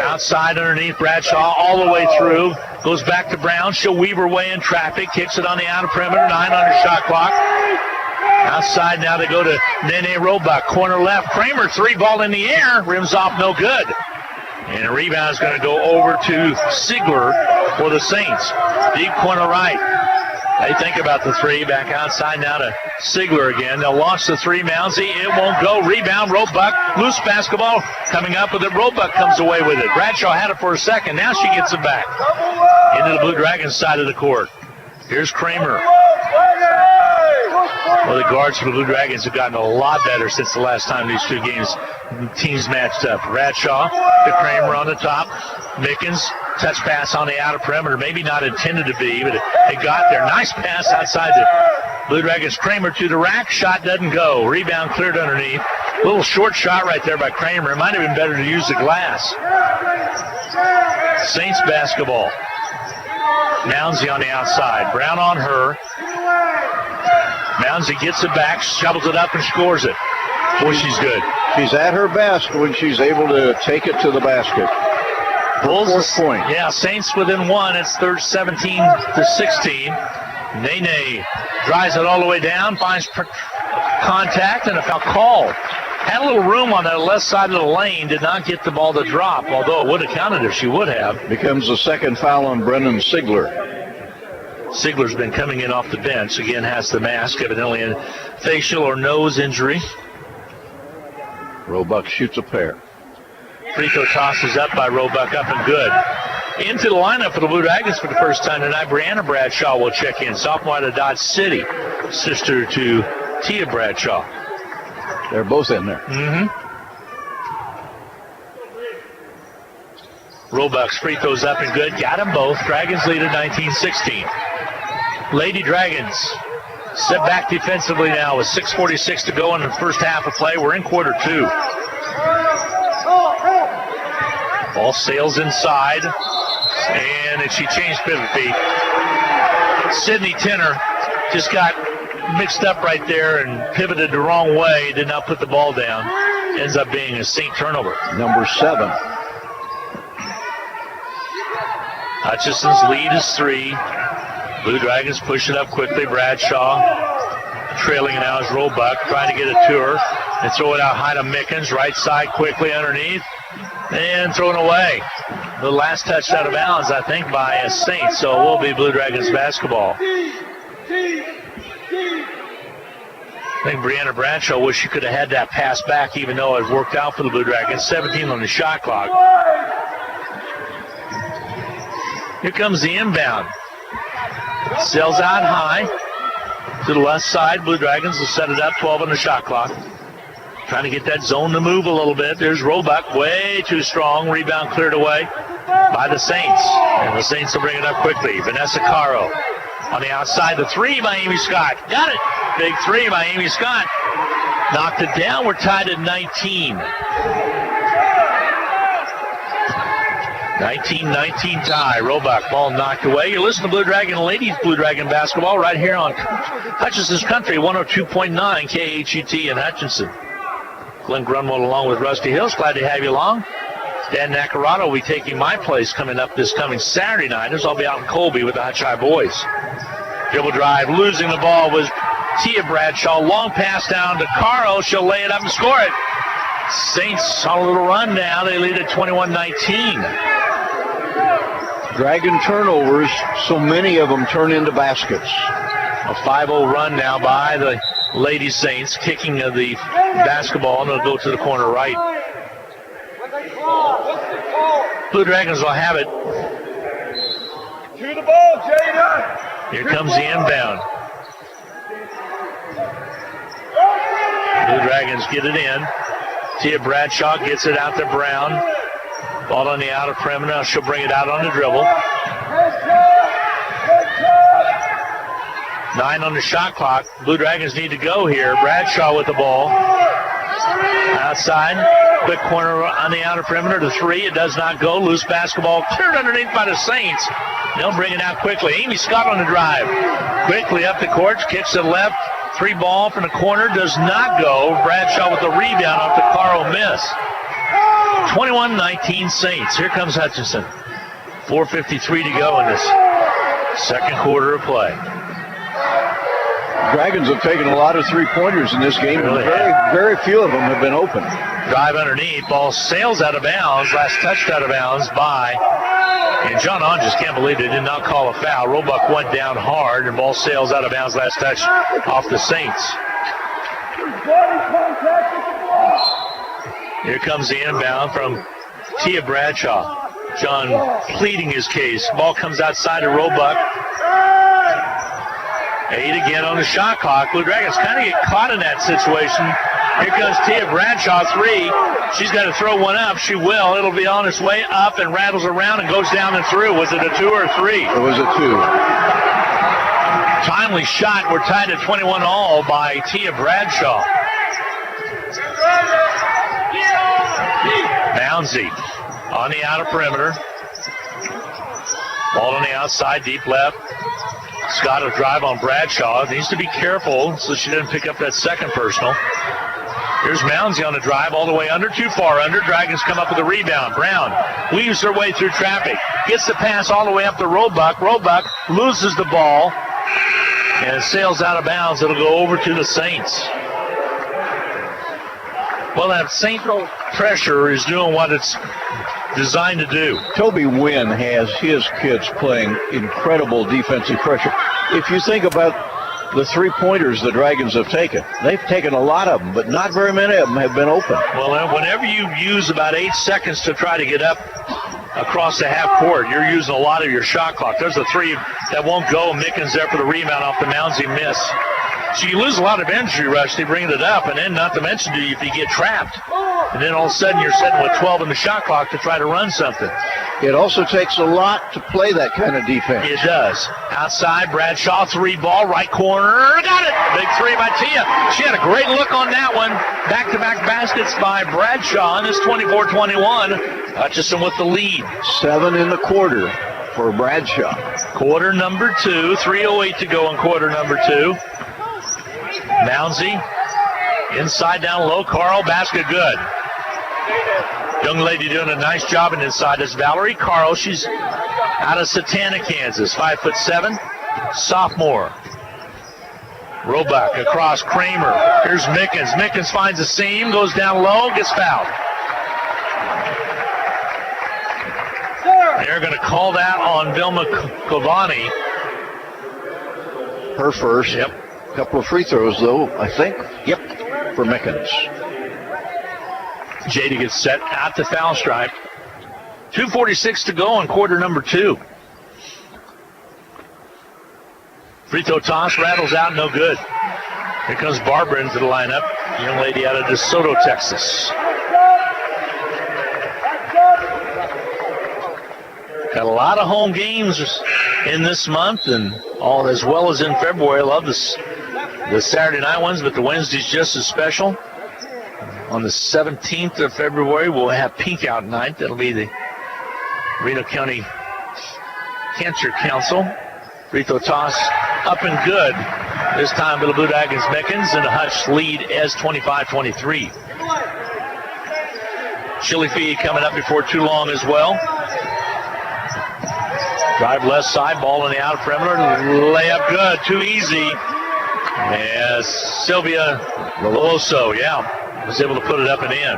outside underneath Bradshaw, all the way through. Goes back to Brown. She'll weave her way in traffic. Kicks it on the outer perimeter. 9 under shot clock. Outside now they go to Nene Roebuck. Corner left. Kramer, 3 ball in the air. Rims off, no good. And the rebound is going to go over to Ziegler for the Saints. Deep corner right. They think about the 3. Back outside now to Ziegler again. They'll launch the 3. Mounsey. It won't go. Rebound. Roebuck. Loose basketball. Coming up with it. Roebuck comes away with it. Bradshaw had it for a second. Now she gets it back. Into the Blue Dragons side of the court. Here's Kramer. Well, the guards for the Blue Dragons have gotten a lot better since the last time these two teams matched up. Bradshaw to Kramer on the top. Mickens, touch pass on the outer perimeter. Maybe not intended to be, but it got there. Nice pass outside the Blue Dragons. Kramer to the rack. Shot doesn't go. Rebound cleared underneath. Little short shot right there by Kramer. It might have been better to use the glass. Saints basketball. Mounsey on the outside. Brown on her. Mounsey gets it back, shovels it up, and scores it. Boy, she's good. She's at her best when she's able to take it to the basket. Bulls, fourth point. Yeah, Saints within one. It's 17-16. Nene drives it all the way down, finds contact, and a foul called. Had a little room on that left side of the lane, did not get the ball to drop, although it would have counted if she would have. Becomes the second foul on Brennan Sigler. Sigler's been coming in off the bench. Again, has the mask, evidently a facial or nose injury. Roebuck shoots a pair. Free throw toss is up by Roebuck, up and good. Into the lineup for the Blue Dragons for the first time tonight, Brianna Bradshaw will check in. Sophomore out of Dodge City, sister to Tia Bradshaw. They're both in there. Roebuck's free throws up and good. Got them both. Dragons lead at 19-16. Lady Dragons set back defensively now with 6:46 to go in the first half of play. We're in quarter two. Ball sails inside, and she changed pivot feet. Sydney Tenner just got mixed up right there and pivoted the wrong way, did not put the ball down. Ends up being a Saint turnover. Number 7. Hutchinson's lead is 3. Blue Dragons push it up quickly. Bradshaw trailing now is Roebuck, trying to get it to her and throw it out high to Mickens. Right side quickly underneath and thrown away. The last touch out of bounds, I think, by a Saint, so it will be Blue Dragons basketball. I think Brianna Bradshaw wished she could have had that pass back, even though it worked out for the Blue Dragons. 17 on the shot clock. Here comes the inbound. Sails out high to the left side. Blue Dragons will set it up, 12 on the shot clock. Trying to get that zone to move a little bit. There's Roebuck, way too strong. Rebound cleared away by the Saints. And the Saints will bring it up quickly. Vanessa Caro on the outside. The 3 by Amy Scott. Got it. Big 3 by Amy Scott. Knocked it down. We're tied at 19. 19-19 tie. Roebuck, ball knocked away. You're listening to Blue Dragon Ladies Blue Dragon basketball right here on Hutchinson's Country, 102.9 KHUT in Hutchinson. Glenn Grunwald along with Rusty Hills. Glad to have you along. Dan Nacarado will be taking my place coming up this coming Saturday night, as I'll be out in Colby with the Hutch High boys. Dribble drive, losing the ball was Tia Bradshaw. Long pass down to Caro. She'll lay it up and score it. Saints on a little run now. They lead at 21-19. Dragon turnovers, so many of them turn into baskets. A 5-0 run now by the Lady Saints, kicking of the basketball, and it'll go to the corner right. Blue Dragons will have it. To the ball, Jada. Here comes the inbound. Blue Dragons get it in. Tia Bradshaw gets it out to Brown. Ball on the outer perimeter. She'll bring it out on the dribble. 9 on the shot clock. Blue Dragons need to go here. Bradshaw with the ball. Outside. Quick corner on the outer perimeter to 3. It does not go. Loose basketball cleared underneath by the Saints. They'll bring it out quickly. Amy Scott on the drive. Quickly up the court. Kicks to the left. 3 ball from the corner. Does not go. Bradshaw with the rebound off the Caro miss. 21-19 Saints. Here comes Hutchinson. 4:53 to go in this second quarter of play. Dragons have taken a lot of three-pointers in this game, and very few of them have been open. Drive underneath. Ball sails out of bounds. Last touched out of bounds by, and John On just can't believe they did not call a foul. Roebuck went down hard, and ball sails out of bounds. Last touch off the Saints. Here comes the inbound from Tia Bradshaw. John pleading his case. Ball comes outside of Roebuck. 8 again on the shot clock. Blue Dragons kind of get caught in that situation. Here comes Tia Bradshaw, 3. She's got to throw one up. She will. It'll be on its way up and rattles around and goes down and through. Was it a 2 or a 3? It was a 2. Timely shot. We're tied at 21 all by Tia Bradshaw. Mounsey on the outer perimeter. Ball on the outside, deep left. Scott will drive on Bradshaw. Needs to be careful so she doesn't pick up that second personal. Here's Mounsey on the drive all the way under, too far under. Dragons come up with a rebound. Brown weaves her way through traffic. Gets the pass all the way up to Roebuck. Roebuck loses the ball and it sails out of bounds. It'll go over to the Saints. Well, that Saint pressure is doing what it's designed to do. Toby Wynn has his kids playing incredible defensive pressure. If you think about the three-pointers the Dragons have taken, they've taken a lot of them, but not very many of them have been open. Well, whenever you use about 8 seconds to try to get up across the half court, you're using a lot of your shot clock. There's a three that won't go. Mickens there for the rebound off the Mounsey miss. So you lose a lot of energy rush. They bring it up, and then not to mention if you get trapped. And then all of a sudden you're sitting with 12 in the shot clock to try to run something. It also takes a lot to play that kind of defense. It does. Outside, Bradshaw, 3 ball, right corner. Got it! Big three by Tia. She had a great look on that one. Back-to-back baskets by Bradshaw, and it's 24-21. Hutchinson with the lead. 7 in the quarter for Bradshaw. Quarter number 2, 3:08 to go in quarter number 2. Mounsey, inside down low, Carl, basket good. Young lady doing a nice job and inside is Valerie Carl. She's out of Satana, Kansas, 5'7", sophomore. Roebuck across Kramer. Here's Mickens. Mickens finds a seam, goes down low, gets fouled. They're going to call that on Vilma Kovani. Her first. Yep. Couple of free throws, though, I think. Yep, for Mickens. Jada gets set at the foul stripe. 2:46 to go in quarter number 2. Free throw toss, rattles out, no good. Here comes Barbara into the lineup. Young lady out of DeSoto, Texas. Got a lot of home games in this month, and all as well as in February. I love the Saturday night ones, but the Wednesday's just as special. On the 17th of February, we'll have Pink Out Night. That'll be the Reno County Cancer Council. Free throw toss up and good. This time, Little Blue Dragons Mickens, and the Hutch lead as 25-23. Chili Fee coming up before too long as well. Drive left side, ball on the outer perimeter, layup good, too easy. As Sylvia Veloso, was able to put it up and in.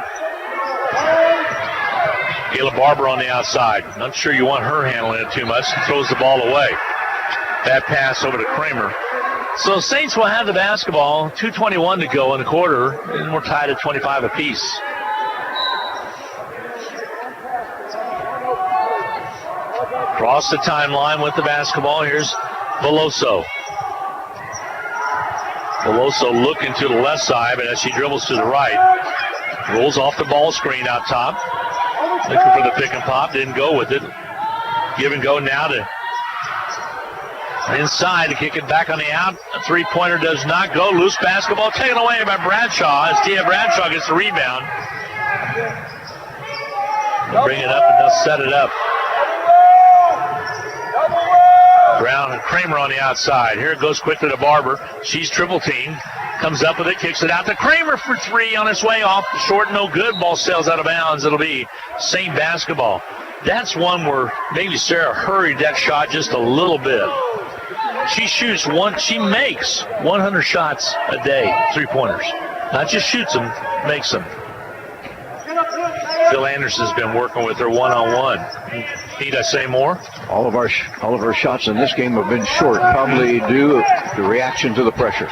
Kayla Barber on the outside. Not sure you want her handling it too much. Throws the ball away. Bad pass over to Kramer. So Saints will have the basketball. 2:21 to go in the quarter, and we're tied at 25 apiece. Across the timeline with the basketball. Here's Veloso. Veloso looking to the left side, but as she dribbles to the right, rolls off the ball screen out top. Looking for the pick and pop, didn't go with it. Give and go now to inside to kick it back on the out. A three-pointer does not go. Loose basketball taken away by Bradshaw as Tia Bradshaw gets the rebound. They'll bring it up and they'll set it up. Brown and Kramer on the outside. Here it goes quickly to Barber. She's triple teamed. Comes up with it, kicks it out to Kramer for 3 on its way off. Short, no good. Ball sails out of bounds. It'll be Saint basketball. That's one where maybe Sarah hurried that shot just a little bit. She makes 100 shots a day, three-pointers. Not just shoots them, makes them. Phil Anderson's been working with her one-on-one. Need I say more? All of our shots in this game have been short, probably due to reaction to the pressure.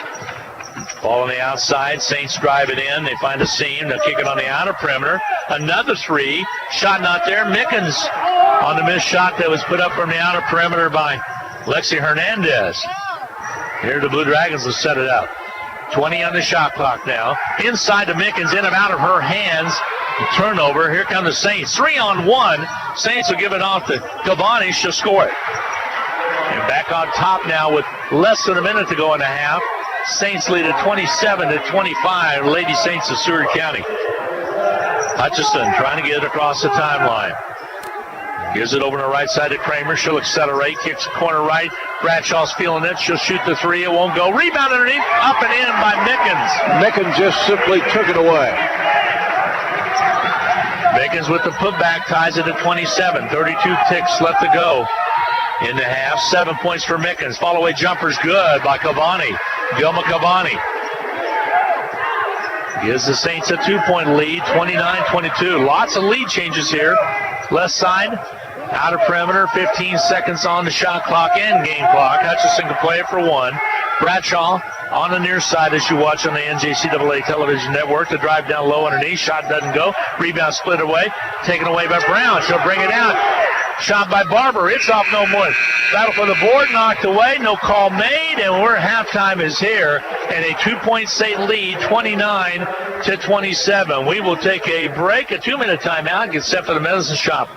Ball on the outside. Saints drive it in. They find a seam. They'll kick it on the outer perimeter. Another 3. Shot not there. Mickens on the missed shot that was put up from the outer perimeter by Lexi Hernandez. Here the Blue Dragons will set it up. 20 on the shot clock now. Inside to Mickens, in and out of her hands. The turnover. Here come the Saints. 3-on-1. Saints will give it off to Cavani. She'll score it. And back on top now with less than a minute to go in the half. Saints lead at 27-25. Lady Saints of Seward County. Hutchinson trying to get it across the timeline. Gives it over to the right side to Kramer. She'll accelerate. Kicks corner right. Bradshaw's feeling it. She'll shoot the three. It won't go. Rebound underneath. Up and in by Mickens. Mickens just simply took it away. Mickens with the putback ties it at 27. 32 ticks left to go in the half. 7 points for Mickens. Fall-away jumper's good by Cavani. Vilma Cavani. Gives the Saints a 2-point lead, 29-22. Lots of lead changes here. Left side, outer perimeter, 15 seconds on the shot clock and game clock. Hutchinson can play it for one. Bradshaw on the near side as you watch on the NJCAA television network. The drive down low underneath. Shot doesn't go. Rebound split away. Taken away by Brown. She'll bring it out. Shot by Barber. It's off no more. Battle for the board. Knocked away. No call made. And we're halftime is here. And a 2-point state lead, 29-27. We will take a break. A 2-minute timeout. Get set for the Medicine Shop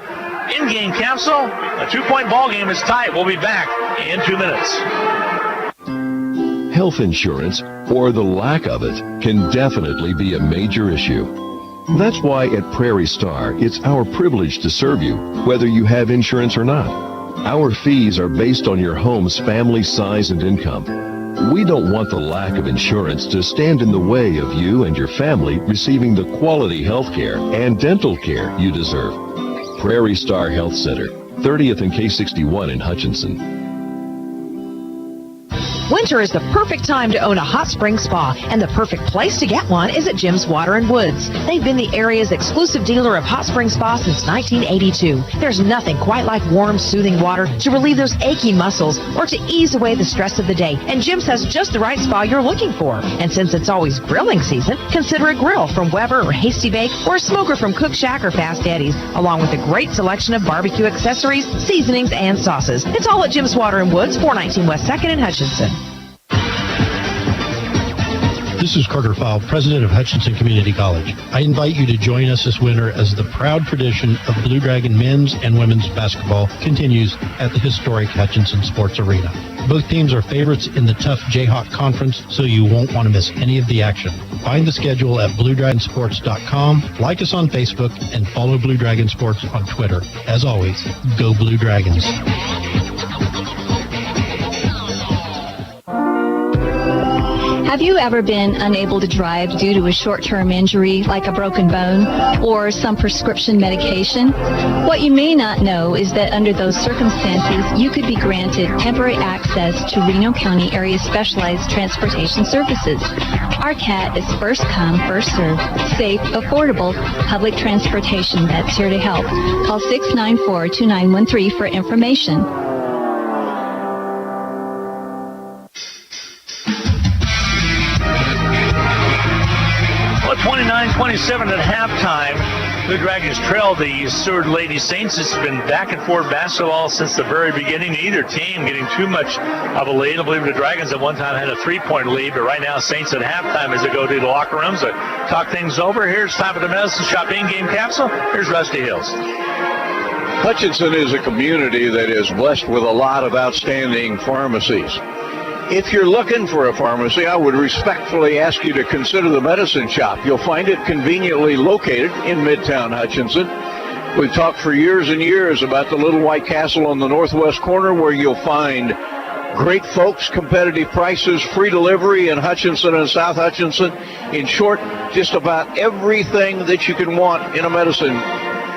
in-game capsule. A 2-point ball game is tight. We'll be back in 2 minutes. Health insurance, or the lack of it, can definitely be a major issue. That's why at Prairie Star, it's our privilege to serve you, whether you have insurance or not. Our fees are based on your home's family size and income. We don't want the lack of insurance to stand in the way of you and your family receiving the quality health care and dental care you deserve. Prairie Star Health Center, 30th and K61 in Hutchinson. Winter is the perfect time to own a hot spring spa, and the perfect place to get one is at Jim's Water & Woods. They've been the area's exclusive dealer of hot spring spas since 1982. There's nothing quite like warm, soothing water to relieve those aching muscles or to ease away the stress of the day. And Jim's has just the right spa you're looking for. And since it's always grilling season, consider a grill from Weber or Hasty Bake, or a smoker from Cook Shack or Fast Eddie's, along with a great selection of barbecue accessories, seasonings, and sauces. It's all at Jim's Water & Woods, 419 West 2nd in Hutchinson. This is Carter Fowle, president of Hutchinson Community College. I invite you to join us this winter as the proud tradition of Blue Dragon men's and women's basketball continues at the historic Hutchinson Sports Arena. Both teams are favorites in the tough Jayhawk Conference, so you won't want to miss any of the action. Find the schedule at BlueDragonSports.com, like us on Facebook, and follow Blue Dragon Sports on Twitter. As always, go Blue Dragons. Have you ever been unable to drive due to a short-term injury like a broken bone or some prescription medication? What you may not know is that under those circumstances, you could be granted temporary access to Reno County Area Specialized Transportation Services. Our CAT is first come, first served, safe, affordable public transportation that's here to help. Call 694-2913 for information. 29-27 at halftime. The Dragons trail the Seward Lady Saints. It's been back and forth basketball since the very beginning. Neither team getting too much of a lead. I believe the Dragons at one time had a 3-point lead, but right now Saints at halftime as they go to the locker rooms to talk things over. Here's time for the Medicine Shop in-game capsule. Here's Rusty Hills. Hutchinson is a community that is blessed with a lot of outstanding pharmacies. If you're looking for a pharmacy, I would respectfully ask you to consider the Medicine Shop. You'll find it conveniently located in Midtown Hutchinson. We've talked for years and years about the Little White Castle on the northwest corner, where you'll find great folks, competitive prices, free delivery in Hutchinson and South Hutchinson. In short, just about everything that you can want in a medicine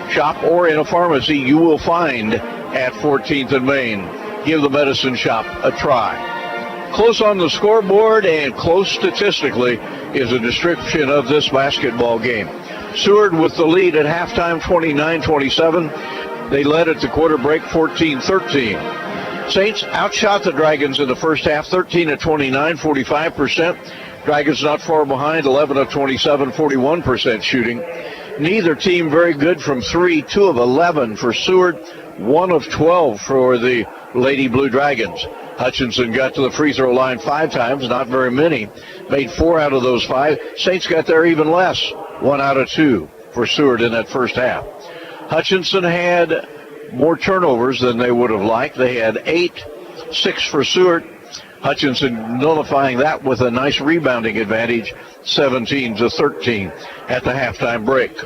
shop or in a pharmacy, you will find at 14th and Main. Give the Medicine Shop a try. Close on the scoreboard and close statistically is a description of this basketball game. Seward with the lead at halftime, 29-27. They led at the quarter break, 14-13. Saints outshot the Dragons in the first half, 13 of 29, 45%. Dragons not far behind, 11 of 27, 41% shooting. Neither team very good from three, 2 of 11 for Seward, 1 of 12 for the Lady Blue Dragons. Hutchinson got to the free throw line 5 times, not very many. Made 4 out of those 5. Saints got there even less, 1 out of 2 for Seward in that first half. Hutchinson had more turnovers than they would have liked. They had 8, 6 for Seward. Hutchinson nullifying that with a nice rebounding advantage, 17-13 at the halftime break.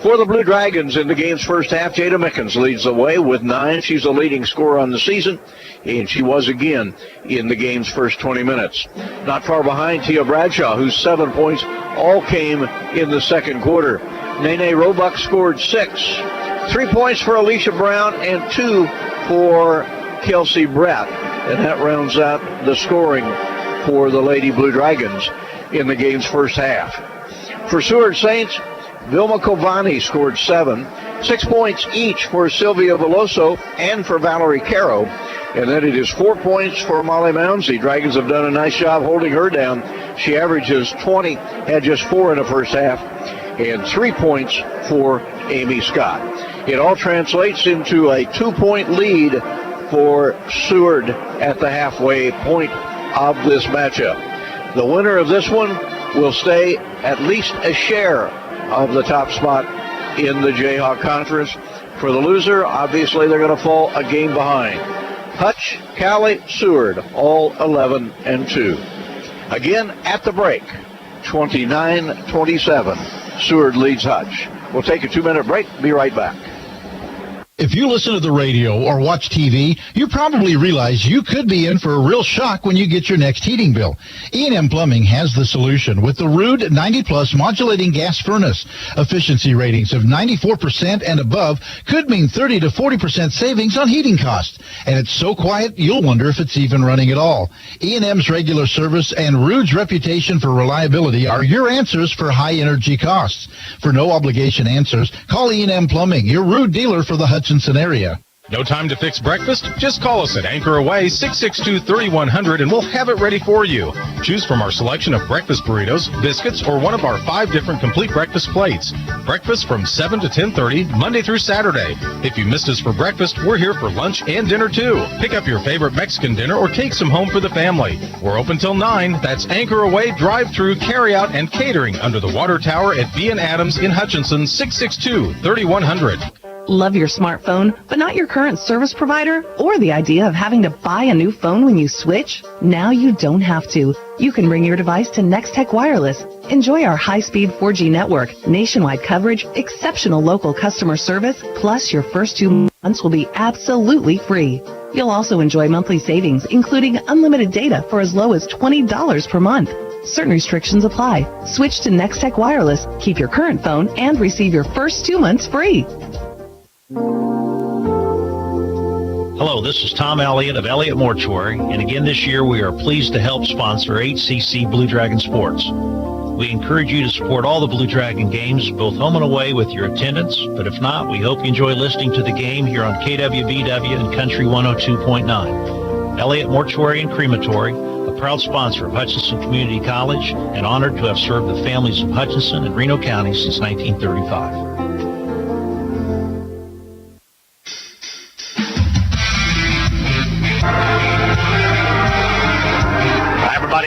For the Blue Dragons in the game's first half, Jada Mickens leads the way with 9. She's the leading scorer on the season, and she was again in the game's first 20 minutes. Not far behind, Tia Bradshaw, whose 7 points all came in the second quarter. Nene Roebuck scored 6. 3 points for Alicia Brown and 2 for Kelsey Brett. And that rounds out the scoring for the Lady Blue Dragons in the game's first half. For Seward Saints, Vilma Covani scored 7. 6 points each for Sylvia Veloso and for Valerie Caro. And then it is 4 points for Molly Mounsey. Dragons have done a nice job holding her down. She averages 20, had just 4 in the first half, and 3 points for Amy Scott. It all translates into a 2-point lead for Seward at the halfway point of this matchup. The winner of this one will stay at least a share of the top spot in the Jayhawk Conference. For the loser, obviously they're going to fall a game behind. Hutch, Cali, Seward, all 11-2. Again, at the break, 29-27. Seward leads Hutch. We'll take a 2-minute break. Be right back. If you listen to the radio or watch TV, you probably realize you could be in for a real shock when you get your next heating bill. E&M Plumbing has the solution with the Rude 90-plus modulating gas furnace. Efficiency ratings of 94% and above could mean 30 to 40% savings on heating costs. And it's so quiet, you'll wonder if it's even running at all. E&M's regular service and Rude's reputation for reliability are your answers for high energy costs. For no obligation answers, call E&M Plumbing, your Rude dealer for the Hutchinson area. No time to fix breakfast? Just call us at Anchor Away 662-3100 and we'll have it ready for you. Choose from our selection of breakfast burritos, biscuits, or one of our 5 different complete breakfast plates. Breakfast from 7 to 10:30, Monday through Saturday. If you missed us for breakfast, we're here for lunch and dinner too. Pick up your favorite Mexican dinner or take some home for the family. We're open till 9. That's Anchor Away, drive-through, carry-out, and catering under the water tower at B&. Adams in Hutchinson, 662-3100. Love your smartphone, but not your current service provider? Or the idea of having to buy a new phone when you switch? Now you don't have to. You can bring your device to Nextech Wireless. Enjoy our high-speed 4G network, nationwide coverage, exceptional local customer service, plus your first 2 months will be absolutely free. You'll also enjoy monthly savings, including unlimited data for as low as $20 per month. Certain restrictions apply. Switch to Nextech Wireless, keep your current phone, and receive your first 2 months free. Hello, this is Tom Elliott of Elliott Mortuary, and again this year we are pleased to help sponsor HCC Blue Dragon Sports. We encourage you to support all the Blue Dragon games, both home and away, with your attendance, but if not, we hope you enjoy listening to the game here on KWBW and Country 102.9. Elliott Mortuary and Crematory, a proud sponsor of Hutchinson Community College, and honored to have served the families of Hutchinson and Reno County since 1935.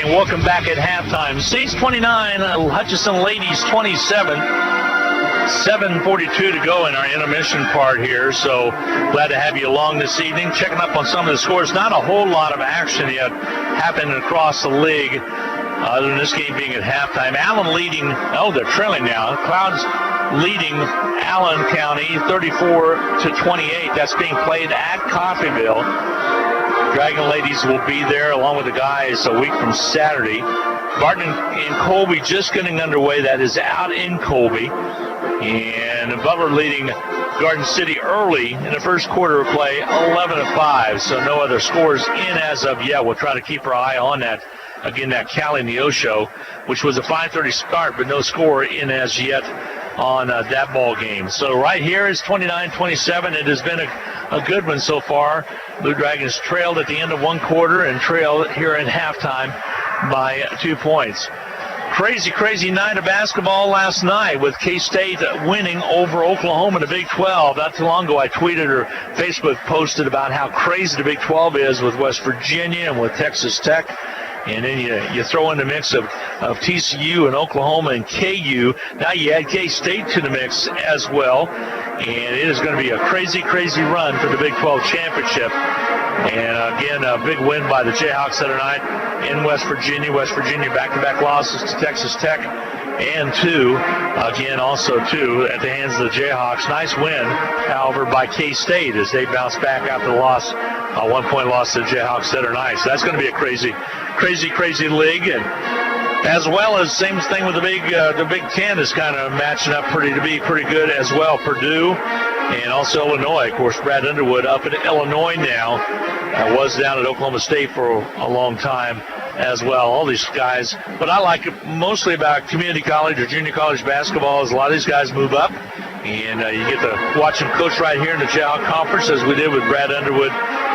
Welcome back at halftime. Saints 29, Hutchinson Ladies 27. 7:42 to go in our intermission part here, so glad to have you along this evening. Checking up on some of the scores. Not a whole lot of action yet happening across the league, other than this game being at halftime. Allen leading, they're trailing now. Clouds leading Allen County 34-28. That's being played at Coffeyville. Dragon Ladies will be there along with the guys a week from Saturday. Barton and Colby just getting underway. That is out in Colby. And Butler leading Garden City early in the first quarter of play, 11-5. So no other scores in as of yet. We'll try to keep our eye on that. Again, that Cali Neosho, which was a 5:30 start, but no score in as yet on that ball game. So right here is 29-27. It has been a good one so far. Blue Dragons trailed at the end of one quarter and trailed here at halftime by 2 points. Crazy night of basketball last night with K-State winning over Oklahoma in the Big 12. Not too long ago I tweeted or Facebook posted about how crazy the Big 12 is with West Virginia and with Texas Tech. And then you throw in the mix of TCU and Oklahoma and KU. Now you add K-State to the mix as well. And it is going to be a crazy run for the Big 12 championship. And again, a big win by the Jayhawks the other night in West Virginia. West Virginia back-to-back losses to Texas Tech and 2. Again, also 2 at the hands of the Jayhawks. Nice win, however, by K-State as they bounce back after the loss, a 1-point loss to the Jayhawks that are nice. That's going to be a crazy league. And as well as same thing with the Big Ten is kind of matching up to be pretty good as well. Purdue and also Illinois. Of course, Brad Underwood up in Illinois now. Was down at Oklahoma State for a long time as well. All these guys. What I like mostly about community college or junior college basketball is a lot of these guys move up. And you get to watch them coach right here in the Jayhawk Conference, as we did with Brad Underwood,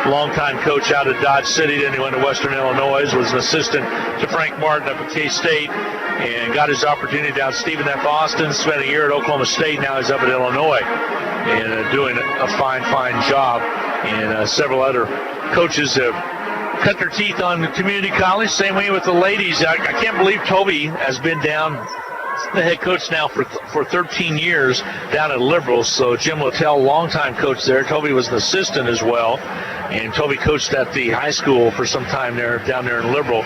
longtime coach out of Dodge City. Then he went to Western Illinois, was an assistant to Frank Martin up at K-State, and got his opportunity down at Stephen F. Austin. Spent a year at Oklahoma State. Now he's up at Illinois and doing a fine job. And several other coaches have cut their teeth on community college. Same way with the ladies. I can't believe Toby has been down the head coach now for 13 years down at Liberal. So Jim Littell, longtime coach there. Toby was an assistant as well. And Toby coached at the high school for some time down there in Liberal.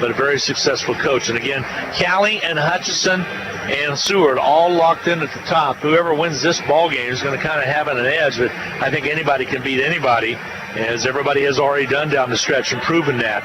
But a very successful coach. And again, Cali and Hutchinson and Seward all locked in at the top. Whoever wins this ball game is going to kind of have an edge, but I think anybody can beat anybody, as everybody has already done down the stretch and proven that.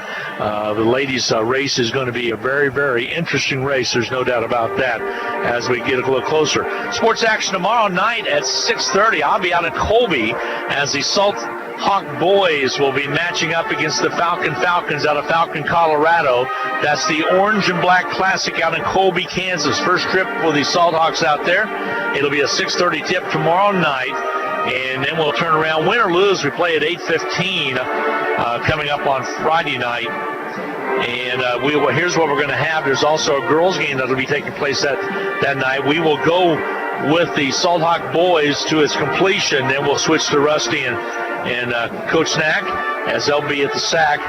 The ladies' race is going to be a very, very interesting race. There's no doubt about that as we get a little closer. Sports action tomorrow night at 6:30. I'll be out in Colby as the Salt Hawk boys will be matching up against the Falcons out of Falcon, Colorado. That's the Orange and Black Classic out in Colby, Kansas. First trip for the Salt Hawks out there. It'll be a 6:30 tip tomorrow night. And then we'll turn around. Win or lose, we play at 8:15 coming up on Friday night. And here's what we're going to have. There's also a girls' game that will be taking place that night. We will go with the Salt Hawk boys to its completion. Then we'll switch to Rusty and Coach Snack, as they'll be at the SAC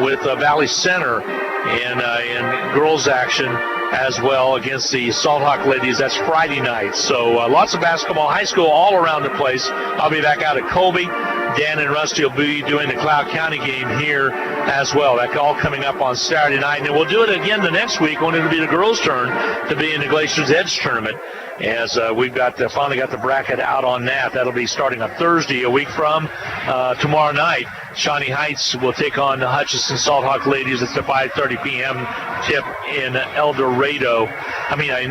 with Valley Center and girls' action as well against the Salt Hawk ladies. That's Friday night. So lots of basketball, high school all around the place. I'll be back out at Colby. Dan and Rusty will be doing the Cloud County game here as well. That's all coming up on Saturday night. And we'll do it again the next week when it'll be the girls' turn to be in the Glacier's Edge tournament, as we've finally got the bracket out on that. That'll be starting on Thursday, a week from tomorrow night. Shawnee Heights will take on the Hutchinson Salt Hawk ladies. It's the 5:30 p.m. tip in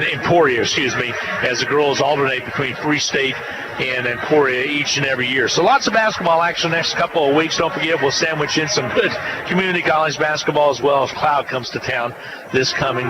Emporia, as the girls alternate between Free State and Emporia each and every year. So lots of basketball action next couple of weeks. Don't forget, we'll sandwich in some good community college basketball as well as Cloud comes to town this coming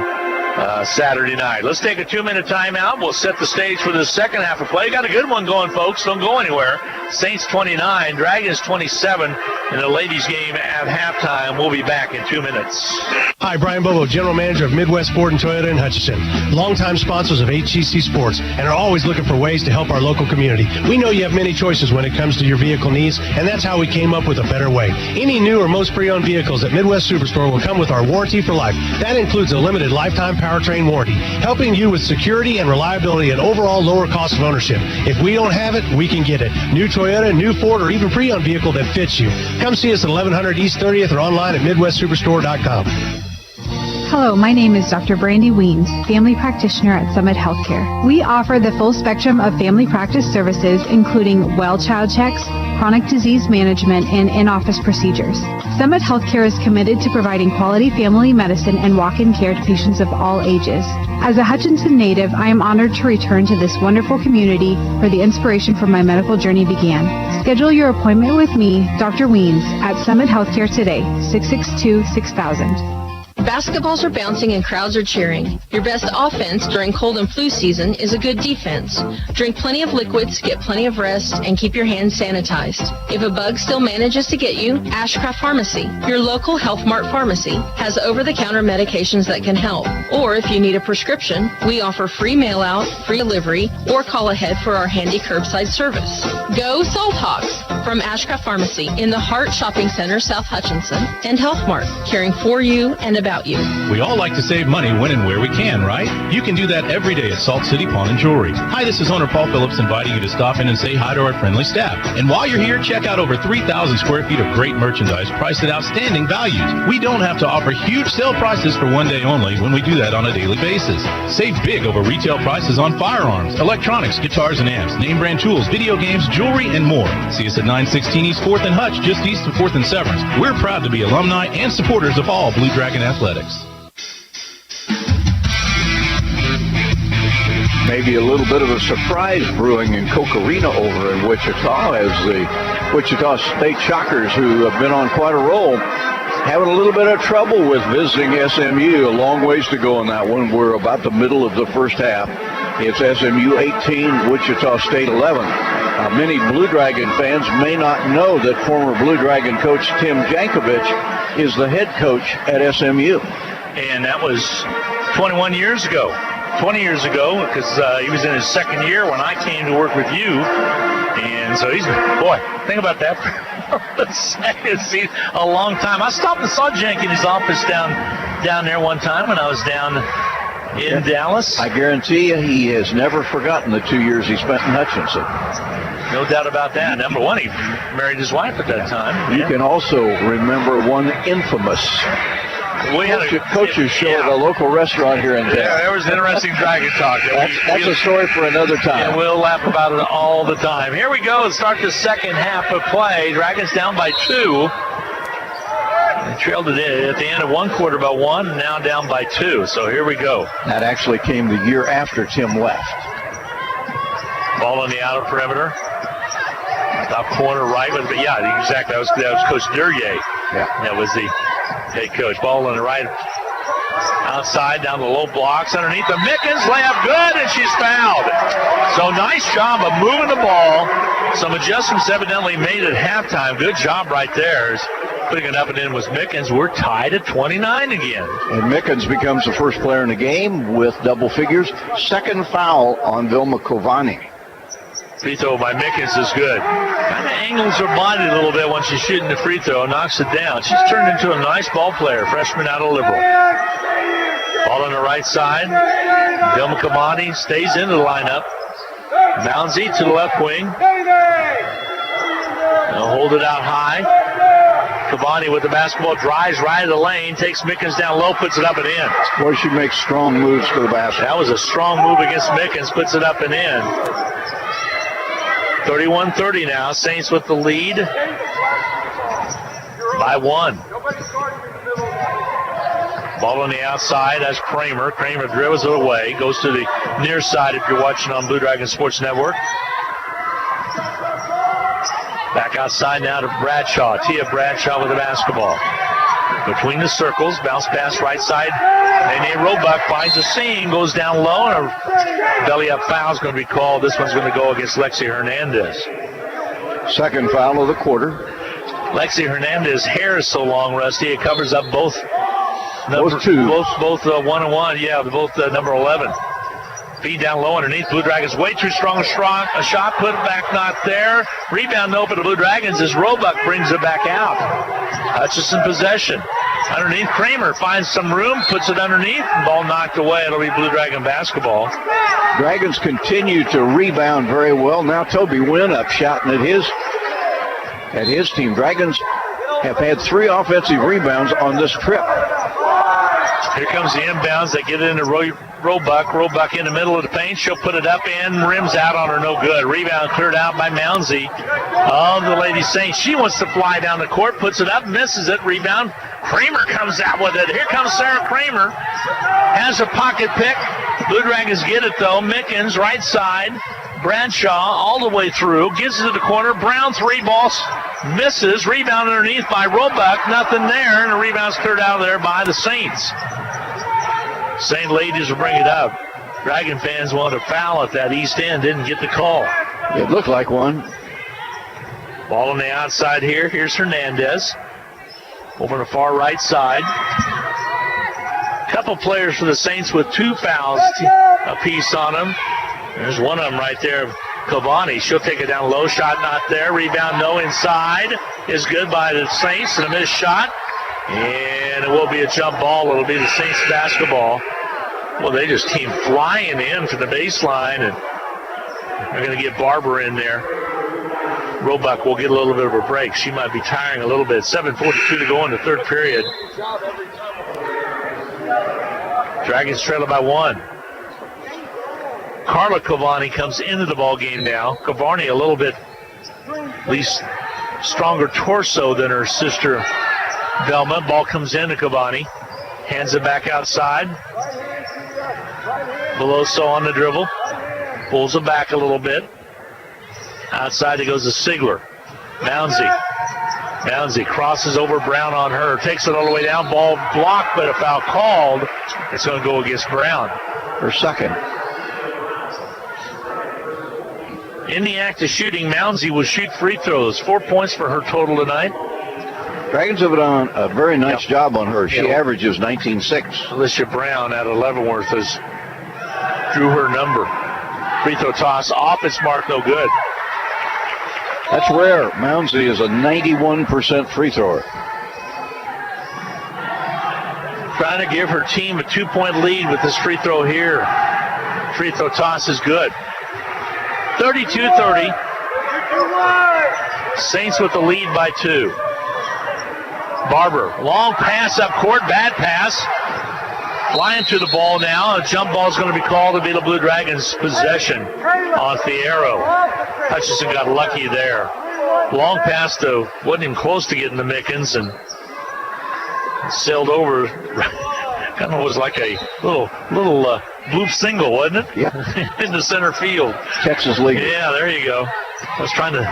Saturday night. Let's take a 2-minute timeout. We'll set the stage for the second half of play. Got a good one going, folks. Don't go anywhere. Saints 29, Dragons 27 in the ladies' game at halftime. We'll be back in 2 minutes. Hi, Brian Bobo, General Manager of Midwest Ford and Toyota in Hutchinson. Longtime sponsors of HCC Sports and are always looking for ways to help our local community. We know you have many choices when it comes to your vehicle needs, and that's how we came up with a better way. Any new or most pre-owned vehicles at Midwest Superstore will come with our warranty for life. That includes a limited lifetime powertrain warranty, helping you with security and reliability and overall lower cost of ownership. If we don't have it, we can get it. New Toyota, new Ford, or even pre-owned vehicle that fits you. Come see us at 1100 East 30th or online at MidwestSuperstore.com. Hello, my name is Dr. Brandy Weens, family practitioner at Summit Healthcare. We offer the full spectrum of family practice services, including well child checks, chronic disease management, and in-office procedures. Summit Healthcare is committed to providing quality family medicine and walk-in care to patients of all ages. As a Hutchinson native, I am honored to return to this wonderful community where the inspiration for my medical journey began. Schedule your appointment with me, Dr. Weens, at Summit Healthcare today, 662-6000. Basketballs are bouncing and crowds are cheering. Your best offense during cold and flu season is a good defense. Drink plenty of liquids, get plenty of rest, and keep your hands sanitized. If a bug still manages to get you, Ashcraft Pharmacy, your local Health Mart pharmacy, has over-the-counter medications that can help. Or if you need a prescription, we offer free mail-out, free delivery, or call ahead for our handy curbside service. Go Salt Hawks! From Ashcraft Pharmacy in the Hart Shopping Center, South Hutchinson, and Health Mart, caring for you and about you. We all like to save money when and where we can, right? You can do that every day at Salt City Pawn and Jewelry. Hi, this is owner Paul Phillips inviting you to stop in and say hi to our friendly staff. And while you're here, check out over 3,000 square feet of great merchandise priced at outstanding values. We don't have to offer huge sale prices for one day only when we do that on a daily basis. Save big over retail prices on firearms, electronics, guitars and amps, name brand tools, video games, jewelry, and more. See us at 916 East 4th and Hutch, just east of 4th and Severance. We're proud to be alumni and supporters of all Blue Dragon athletics. Maybe a little bit of a surprise brewing in Coke Arena over in Wichita as the Wichita State Shockers, who have been on quite a roll, having a little bit of trouble with visiting SMU. A long ways to go in that one. We're about the middle of the first half. It's SMU 18, Wichita State 11. Many Blue Dragon fans may not know that former Blue Dragon coach Tim Jankovic is the head coach at SMU. And that was 21 years ago. 20 years ago, because he was in his second year when I came to work with you. And so he's, boy, think about that for the second season, a long time. I stopped and saw Jank in his office down there one time when I was down in Dallas. I guarantee you he has never forgotten the 2 years he spent in Hutchinson. No doubt about that. Number one, he married his wife at that time. You can also remember one infamous coaches show at a local restaurant here in town. Yeah, there was interesting Dragon talk. That's a story for another time. And we'll laugh about it all the time. Here we go. Start the second half of play. Dragons down by 2. They trailed it in at the end of one quarter by 1, and now down by 2. So here we go. That actually came the year after Tim left. Ball on the outer perimeter. Top corner right. But yeah, exactly. That was Coach Duryea. Yeah. That was the head coach. Ball on the right. Outside, down the low blocks. Underneath the Mickens. Layup good, and she's fouled. So nice job of moving the ball. Some adjustments evidently made at halftime. Good job right there. Putting it up and in was Mickens. We're tied at 29 again. And Mickens becomes the first player in the game with double figures. Second foul on Vilma Kovani. Free throw by Mickens is good. Kind of angles her body a little bit when she's shooting the free throw, knocks it down. She's turned into a nice ball player, freshman out of Liberal. Ball on the right side. Vilma Kovani stays in the lineup. Mounsey to the left wing. They'll hold it out high. Kovani with the basketball, drives right of the lane, takes Mickens down low, puts it up and in. Boy, she makes strong moves to the basket. That was a strong move against Mickens, puts it up and in. 31-30 now, Saints with the lead by 1. Ball on the outside, that's Kramer. Kramer dribbles it away, goes to the near side if you're watching on Blue Dragon Sports Network. Back outside now to Bradshaw. Tia Bradshaw with the basketball. Between the circles, bounce pass right side. Nene Roebuck finds a seam, goes down low, and a belly-up foul is going to be called. This one's going to go against Lexi Hernandez. Second foul of the quarter. Lexi Hernandez's hair is so long, Rusty, it covers up both two. Both 1 and 1, yeah, both number 11. Feed down low underneath. Blue Dragons way too strong. A shot put back, not there. Rebound open to Blue Dragons as Roebuck brings it back out. Hutchinson possession. Underneath, Kramer finds some room, puts it underneath, and ball knocked away. It'll be Blue Dragon basketball. Dragons continue to rebound very well. Now Toby Wynn up shouting at his team. Dragons have had 3 offensive rebounds on this trip. Here comes the inbounds. They get it into Roebuck. Roebuck in the middle of the paint. She'll put it up in. Rims out on her. No good. Rebound cleared out by Mounsey of the Lady Saints. She wants to fly down the court. Puts it up. Misses it. Rebound. Kramer comes out with it. Here comes Sarah Kramer. Has a pocket pick. Blue Dragons get it, though. Mickens, right side. Bradshaw all the way through. Gets it to the corner. Brown 3 balls. Misses. Rebound underneath by Roebuck. Nothing there. And the rebound's cleared out of there by the Saints. St. Ladies will bring it up. Dragon fans want a foul at that east end. Didn't get the call. It looked like one. Ball on the outside here. Here's Hernandez. Over the far right side. Couple players for the Saints with 2 fouls apiece on them. There's one of them right there. Cavani. She'll take it down low. Shot not there. Rebound no inside. Is good by the Saints. And a missed shot. And it will be a jump ball. It'll be the Saints basketball. Well, they just came flying in to the baseline, and they're going to get Barber in there. Roebuck will get a little bit of a break. She might be tiring a little bit. 7:42 to go in the third period. Dragons trailing by 1. Carla Cavani comes into the ball game now. Cavani a little bit, at least stronger torso than her sister Velma. Ball comes into Cavani. Hands it back outside. Veloso on the dribble. Pulls it back a little bit. Outside it goes to Sigler. Mounsey crosses over Brown on her. Takes it all the way down. Ball blocked, but a foul called. It's going to go against Brown. Her second. In the act of shooting, Mounsey will shoot free throws. 4 points for her total tonight. Dragons have done a very nice job on her. She averages 19.6. Alicia Brown out of Leavenworth has drew her number. Free throw toss off its mark, no good. That's rare. Mounsey is a 91% free thrower. Trying to give her team a 2-point lead with this free throw here. Free throw toss is good. 32-30. Saints with the lead by 2. Barber, long pass up court, bad pass. Flying to the ball now. A jump ball is going to be called to be the Blue Dragons' possession on Fierro. Hutchinson got lucky there. Long pass, though, wasn't even close to getting to Mickens and sailed over. Kind of was like a little bloop single, wasn't it? Yeah. In the center field. Texas League. Yeah, there you go. I was trying to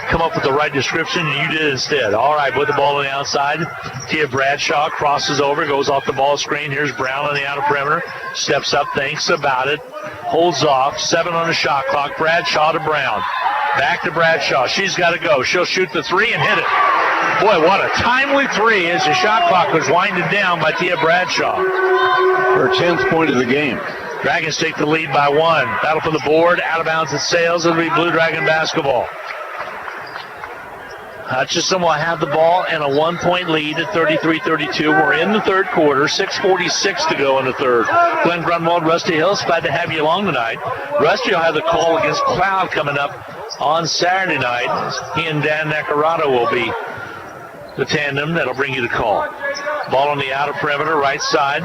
come up with the right description, and you did instead. All right, put the ball on the outside. Tia Bradshaw crosses over, goes off the ball screen. Here's Brown on the outer perimeter. Steps up, thinks about it. Holds off. 7 on the shot clock. Bradshaw to Brown. Back to Bradshaw. She's got to go. She'll shoot the 3 and hit it. Boy, what a timely 3 as the shot clock was winded down by Tia Bradshaw. Her 10th point of the game. Dragons take the lead by 1. Battle for the board. Out of bounds at Sales. It'll be Blue Dragon basketball. Hutchinson will have the ball and a 1-point lead at 33-32. We're in the third quarter. 6:46 to go in the third. Glenn Grunwald, Rusty Hills, glad to have you along tonight. Rusty will have the call against Cloud coming up on Saturday night. He and Dan Nacarado will be the tandem that'll bring you the call. Ball on the outer perimeter, right side.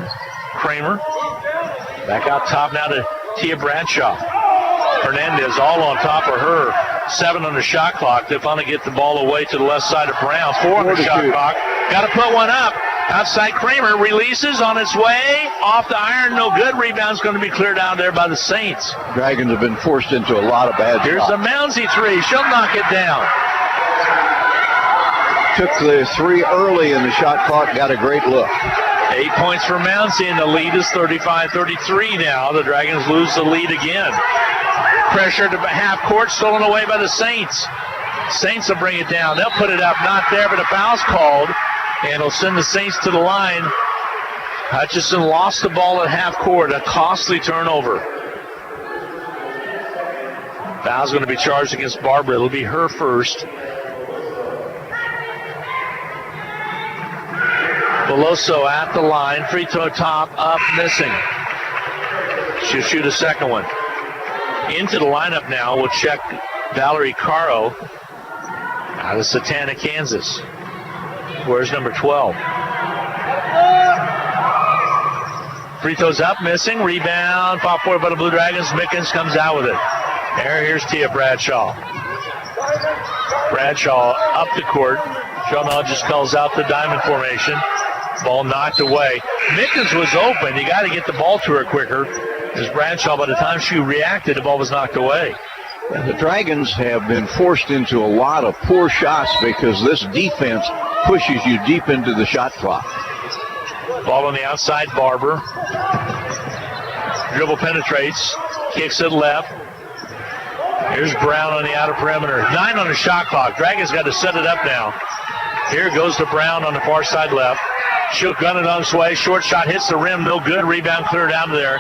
Kramer. Back out top now to Tia Bradshaw. Hernandez all on top of her. 7 on the shot clock. They finally get the ball away to the left side of Brown. 4 on the shot clock. Got to put one up. Outside Kramer releases on its way. Off the iron, no good. Rebound's going to be cleared out there by the Saints. Dragons have been forced into a lot of bad Here's shots. the Mounsey 3. She'll knock it down. Took the 3 early in the shot clock. Got a great look. 8 points for Mounsey, and the lead is 35-33 now. The Dragons lose the lead again. Pressure to half court, stolen away by the Saints. Saints will bring it down. They'll put it up, not there, but a foul's called, and it'll send the Saints to the line. Hutchinson lost the ball at half court, a costly turnover. Foul's going to be charged against Barbara. It'll be her first. Veloso at the line, free throw top, up, missing. She'll shoot a second one. Into the lineup now, we'll check Valerie Caro out of Satana, Kansas. Where's number 12? Free throws up, missing, rebound, pop forward by the Blue Dragons. Mickens comes out with it. Here's Tia Bradshaw. Bradshaw up the court. Jonah just calls out the diamond formation. Ball knocked away. Mickens was open. You got to get the ball to her quicker. As Bradshaw, by the time she reacted, the ball was knocked away. And the Dragons have been forced into a lot of poor shots because this defense pushes you deep into the shot clock. Ball on the outside, Barber. Dribble penetrates, kicks it left. Here's Brown on the outer perimeter. 9 on the shot clock. Dragons got to set it up now. Here goes to Brown on the far side left. She'll gun it on its way. Short shot hits the rim, no good. Rebound cleared out of there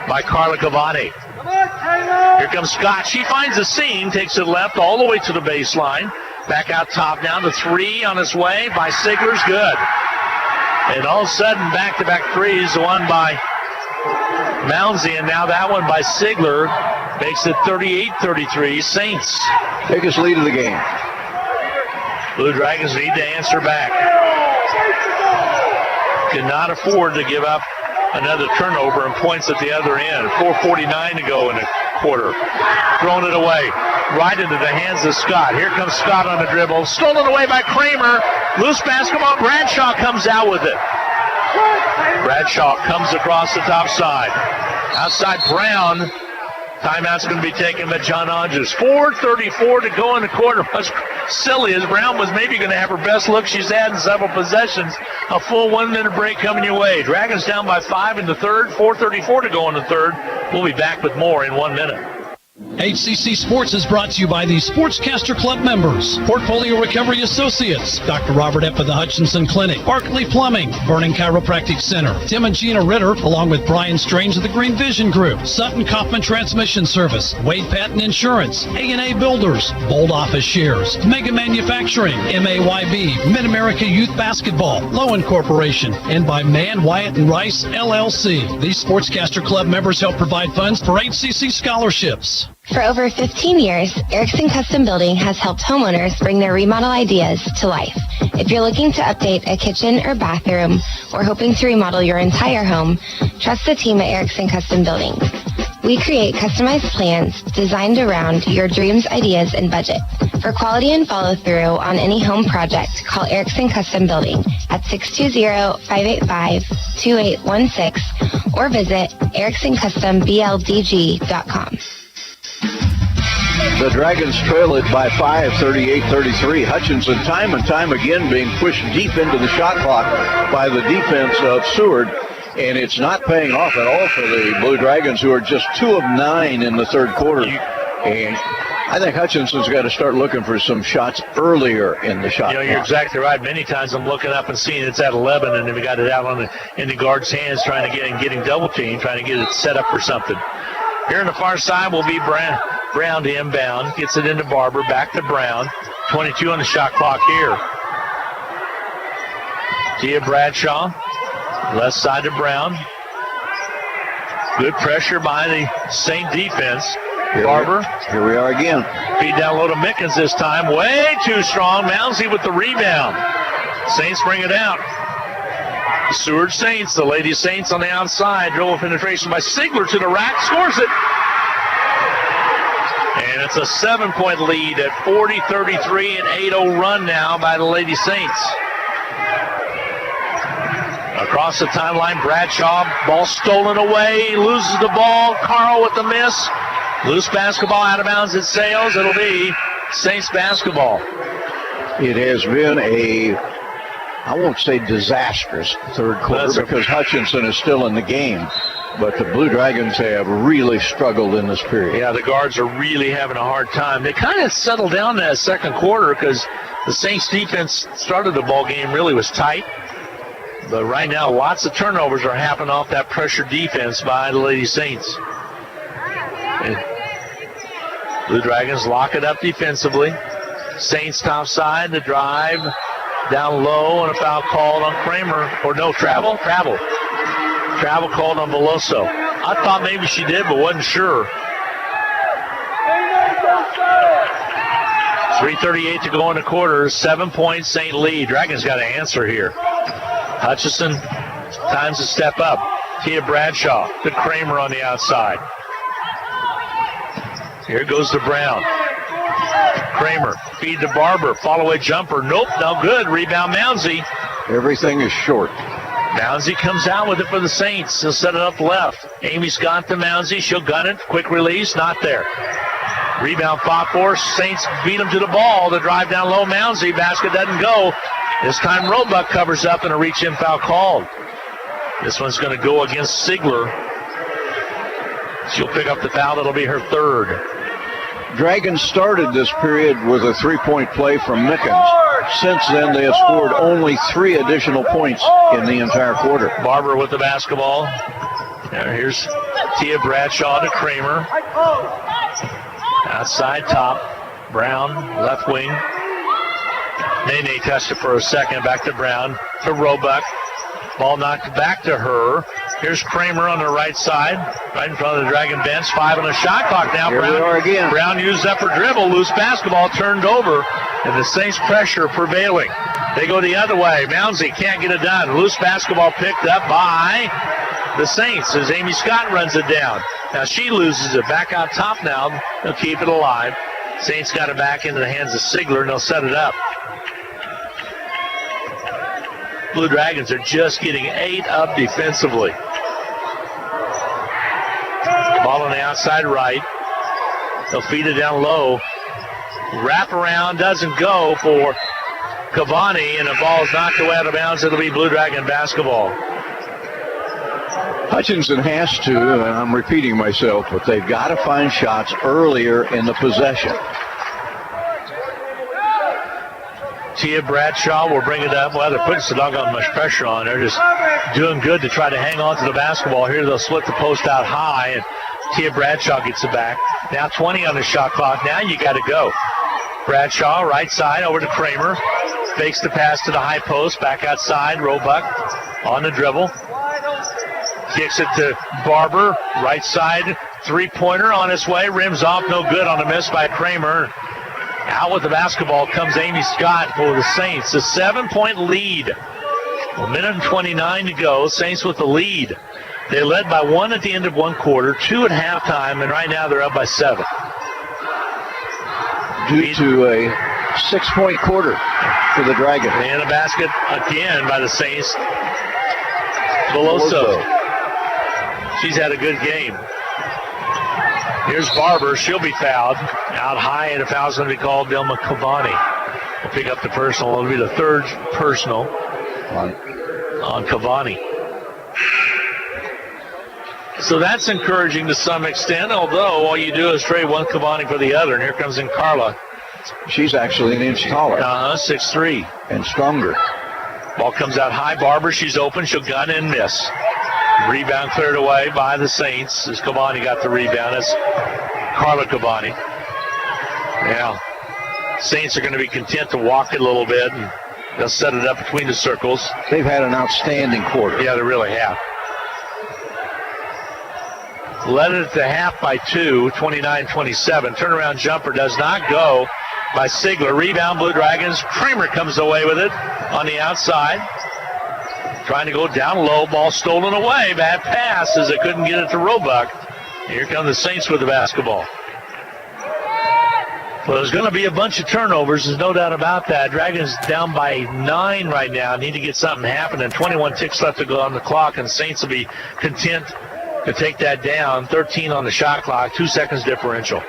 by Carla Cavani. Here comes Scott. She finds a seam, takes it left all the way to the baseline. Back out top now to 3 on his way by Sigler's good. And all of a sudden, back-to-back threes, one by Mounsey, and now that one by Sigler makes it 38-33. Saints. Biggest lead of the game. Blue Dragons need to answer back. Cannot afford to give up another turnover and points at the other end. 4:49 to go in the quarter. Thrown it away. Right into the hands of Scott. Here comes Scott on the dribble. Stolen away by Kramer. Loose basketball. Bradshaw comes out with it. Bradshaw comes across the top side. Outside Brown. Timeout's going to be taken by John Hodges. 4:34 to go in the quarter. What's silly is Brown was maybe going to have her best look she's had in several possessions. A full 1-minute break coming your way. Dragons down by 5 in the third. 4:34 to go in the third. We'll be back with more in 1 minute. HCC Sports is brought to you by the Sportscaster Club members, Portfolio Recovery Associates, Dr. Robert Epp of the Hutchinson Clinic, Barkley Plumbing, Vernon Chiropractic Center, Tim and Gina Ritter, along with Brian Strange of the Green Vision Group, Sutton Kaufman Transmission Service, Wade Patton Insurance, A&A Builders, Bold Office Shares, Mega Manufacturing, MAYB, Mid-America Youth Basketball, Lowen Corporation, and by Mann, Wyatt, and Rice, LLC. These Sportscaster Club members help provide funds for HCC scholarships. For over 15 years, Erickson Custom Building has helped homeowners bring their remodel ideas to life. If you're looking to update a kitchen or bathroom or hoping to remodel your entire home, trust the team at Erickson Custom Building. We create customized plans designed around your dreams, ideas, and budget. For quality and follow-through on any home project, call Erickson Custom Building at 620-585-2816 or visit ericksoncustomBLDG.com. The Dragons trail it by 5, 38-33. Hutchinson time and time again being pushed deep into the shot clock by the defense of Seward. And it's not paying off at all for the Blue Dragons, who are just 2 of 9 in the third quarter. And I think Hutchinson's got to start looking for some shots earlier in the shot clock. You're exactly right. Many times I'm looking up and seeing it's at 11, and then we got it out in the guard's hands, trying to getting double teamed, trying to get it set up for something. Here on the far side will be Brown to inbound. Gets it into Barber. Back to Brown. 22 on the shot clock here. Tia Bradshaw. Left side to Brown. Good pressure by the St. defense. Barber. Here we are again. Feed down low to Mickens this time. Way too strong. Mounsey with the rebound. Saints bring it out. Seward Saints, the Lady Saints on the outside. Dribble penetration by Sigler to the rack. Scores it. And it's a 7-point lead at 40-33, an 8-0 run now by the Lady Saints. Across the timeline, Bradshaw, ball stolen away, loses the ball. Carl with the miss. Loose basketball out of bounds. It sails. It'll be Saints basketball. It has been I won't say disastrous third quarter because Hutchinson is still in the game, but the Blue Dragons have really struggled in this period. Yeah, the guards are really having a hard time. They kind of settled down that second quarter because the Saints defense started the ball game really was tight. But right now, lots of turnovers are happening off that pressure defense by the Lady Saints. And Blue Dragons lock it up defensively. Saints top side, the drive. Down low, and a foul called on Kramer. Or no, travel. Travel called on Veloso. I thought maybe she did, but wasn't sure. 3:38 to go in the quarter. 7-point St. lead. Dragons got to answer here. Hutchinson times to step up. Tia Bradshaw to Kramer on the outside. Here goes to Brown. Kramer, feed to Barber, follow-away jumper. Nope, no good. Rebound, Mounsey. Everything is short. Mounsey comes out with it for the Saints. He'll set it up left. Amy Scott to Mounsey. She'll gun it. Quick release, not there. Rebound, fought for. Saints beat him to the ball. The drive down low, Mounsey. Basket doesn't go. This time Roebuck covers up and a reach-in foul called. This one's going to go against Sigler. She'll pick up the foul. That'll be her third. Dragons started this period with a 3-point play from Mickens. Since then, they have scored only 3 additional points in the entire quarter. Barber with the basketball. Here's Tia Bradshaw to Kramer. Outside top. Brown, left wing. Nene touched it for a second. Back to Brown. To Roebuck. Ball knocked back to her. Here's Kramer on the right side. Right in front of the Dragon bench. 5 on the shot clock now. Here we are again. Brown used up her dribble. Loose basketball turned over. And the Saints pressure prevailing. They go the other way. Mounsey can't get it done. Loose basketball picked up by the Saints as Amy Scott runs it down. Now she loses it. Back out top now. They'll keep it alive. Saints got it back into the hands of Sigler, and they'll set it up. Blue Dragons are just getting 8 up defensively. Ball on the outside right. They'll feed it down low. Wrap around doesn't go for Cavani, and the ball's knocked away out of bounds. It'll be Blue Dragon basketball. Hutchinson has to, and I'm repeating myself, but they've got to find shots earlier in the possession. Tia Bradshaw will bring it up. Well, they're putting so doggone much pressure on. They're just doing good to try to hang on to the basketball. Here they'll split the post out high, and Tia Bradshaw gets it back. Now 20 on the shot clock. Now you got to go. Bradshaw, right side, over to Kramer. Fakes the pass to the high post. Back outside, Roebuck on the dribble. Kicks it to Barber, right side, three-pointer on its way. Rims off, no good on a miss by Kramer. Out with the basketball comes Amy Scott for the Saints. A 7-point lead. 1 minute and 29 to go. Saints with the lead. They led by 1 at the end of one quarter, 2 at halftime, and right now they're up by 7. Due to a 6-point quarter for the Dragons. And a basket again by the Saints. Veloso. She's had a good game. Here's Barber. She'll be fouled. Out high, and a foul's going to be called. Dilma Cavani will pick up the personal. It'll be the 3rd personal on Cavani. So that's encouraging to some extent, although all you do is trade one Cavani for the other. And here comes in Carla. She's actually an inch taller. 6'3". And stronger. Ball comes out high. Barber, she's open. She'll gun and miss. Rebound cleared away by the Saints as Cavani got the rebound. That's Carla Cavani. Now, Saints are going to be content to walk it a little bit, and they'll set it up between the circles. They've had an outstanding quarter. Yeah, they really have. Led it at the half by 2, 29-27. Turnaround jumper does not go by Sigler. Rebound, Blue Dragons. Kramer comes away with it on the outside. Trying to go down low. Ball stolen away. Bad pass as they couldn't get it to Roebuck. Here come the Saints with the basketball. Well, there's going to be a bunch of turnovers. There's no doubt about that. Dragons down by 9 right now. Need to get something happening. 21 ticks left to go on the clock, and Saints will be content to take that down. 13 on the shot clock. 2 seconds differential.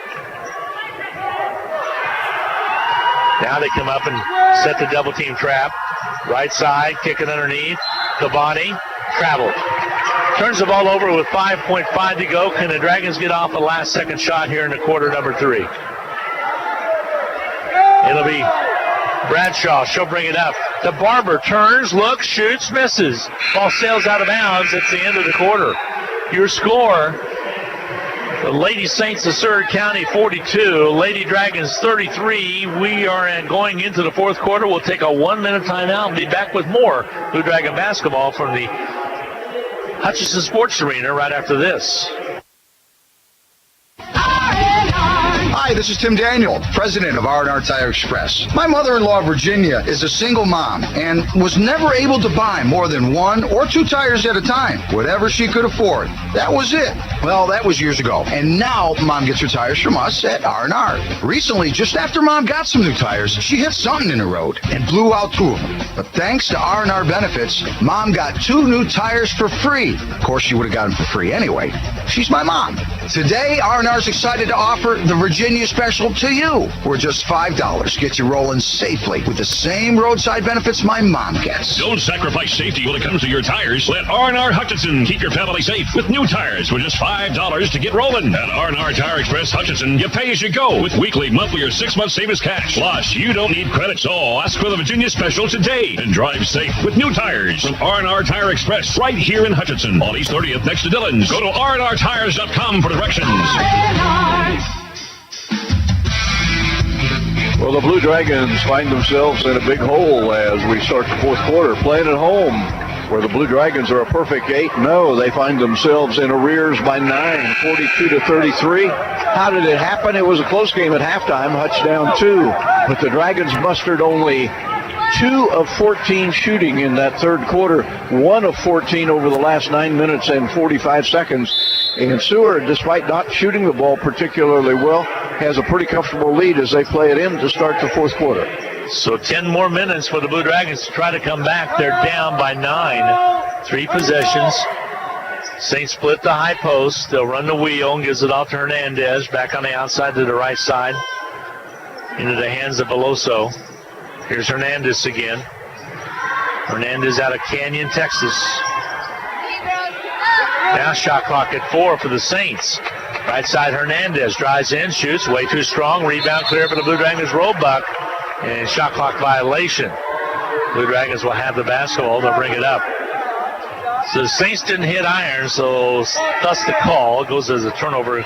Now they come up and set the double team trap. Right side, kicking underneath. Cavani, travel. Turns the ball over with 5.5 to go. Can the Dragons get off the last second shot here in the quarter number 3? It'll be Bradshaw. She'll bring it up. The Barber turns, looks, shoots, misses. Ball sails out of bounds. It's the end of the quarter. Your score, the Lady Saints of Seward County 42, Lady Dragons 33. We are going into the 4th quarter. We'll take a 1-minute timeout and be back with more Blue Dragon basketball from the Hutchinson Sports Arena right after this. Hi, this is Tim Daniel, president of R&R Tire Express. My mother-in-law, Virginia, is a single mom and was never able to buy more than 1 or 2 tires at a time, whatever she could afford. That was it. Well, that was years ago. And now Mom gets her tires from us at R&R. Recently, just after Mom got some new tires, she hit something in the road and blew out 2 of them. But thanks to R&R benefits, Mom got 2 new tires for free. Of course, she would have got them for free anyway. She's my mom. Today, R&R's excited to offer the Virginia special to you, where just $5 gets you rolling safely with the same roadside benefits my mom gets. Don't sacrifice safety when it comes to your tires. Let R&R Hutchinson keep your family safe with new tires for just $5 to get rolling. At R&R Tire Express Hutchinson, you pay as you go with weekly, monthly, or 6-month savings cash. Plus, you don't need credit, so ask for the Virginia special today. today and drive safe with new tires from R&R Tire Express right here in Hutchinson on East 30th next to Dillon's. Go to rnrtires.com for directions. Well, the Blue Dragons find themselves in a big hole as we start the fourth quarter. Playing at home, where the Blue Dragons are a perfect 8-0, they find themselves in arrears by 9, 42-33. How did it happen? It was a close game at halftime. Hutch down 2, but the Dragons mustered only 2 of 14 shooting in that third quarter, 1 of 14 over the last 9 minutes and 45 seconds. And Seward, despite not shooting the ball particularly well, has a pretty comfortable lead as they play it in to start the fourth quarter. So 10 more minutes for the Blue Dragons to try to come back. They're down by 9. 3 possessions. Saints split the high post. They'll run the wheel and gives it off to Hernandez. Back on the outside to the right side. Into the hands of Veloso. Here's Hernandez again. Hernandez out of Canyon, Texas. Now shot clock at 4 for the Saints. Right side Hernandez drives in, shoots, way too strong. Rebound clear for the Blue Dragons. Roebuck. And shot clock violation. Blue Dragons will have the basketball. They'll bring it up. So the Saints didn't hit iron, so thus the call. It goes as a turnover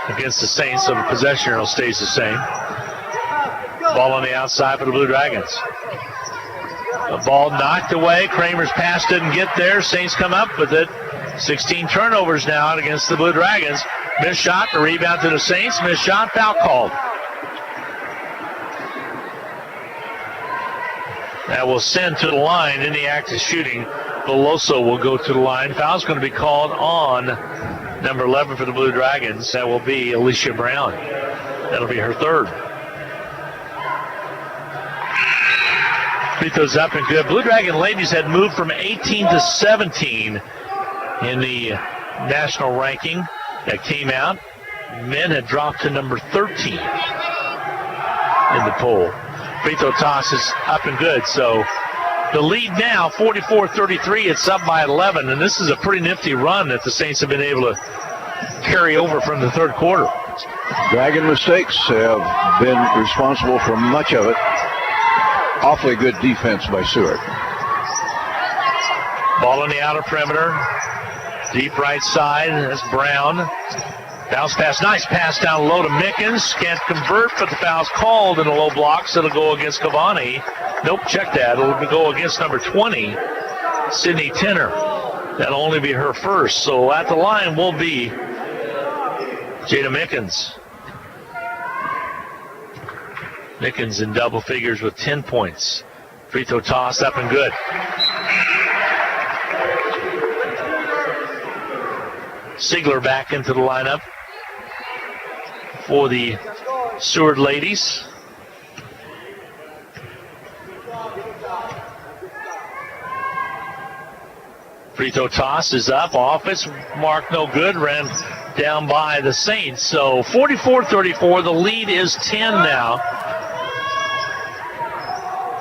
against the Saints, so the possession arrow stays the same. Ball on the outside for the Blue Dragons. The ball knocked away. Kramer's pass didn't get there. Saints come up with it. 16 turnovers now against the Blue Dragons. Missed shot, the rebound to the Saints. Missed shot, foul called. That will send to the line in the act of shooting. Veloso will go to the line. Foul's going to be called on number 11 for the Blue Dragons. That will be Alicia Brown. That'll be her third. Free throws up and good. Blue Dragon ladies had moved from 18 to 17 in the national ranking that came out. Men had dropped to number 13 in the poll. Free throw toss is up and good. So the lead now, 44-33. It's up by 11, and this is a pretty nifty run that the Saints have been able to carry over from the third quarter. Dragon mistakes have been responsible for much of it. Awfully good defense by Seward. Ball on the outer perimeter. Deep right side. That's Brown. Bounce pass. Nice pass down low to Mickens. Can't convert, but the foul's called in the low block, so it'll go against Cavani. Nope, check that. It'll go against number 20, Sydney Tenner. That'll only be her first. So at the line will be Jada Mickens. Mickens in double figures with 10 points. Free throw toss up and good. Sigler back into the lineup for the Seward ladies. Free throw toss is up, off, it's marked no good, ran down by the Saints. So 44-34, the lead is 10 now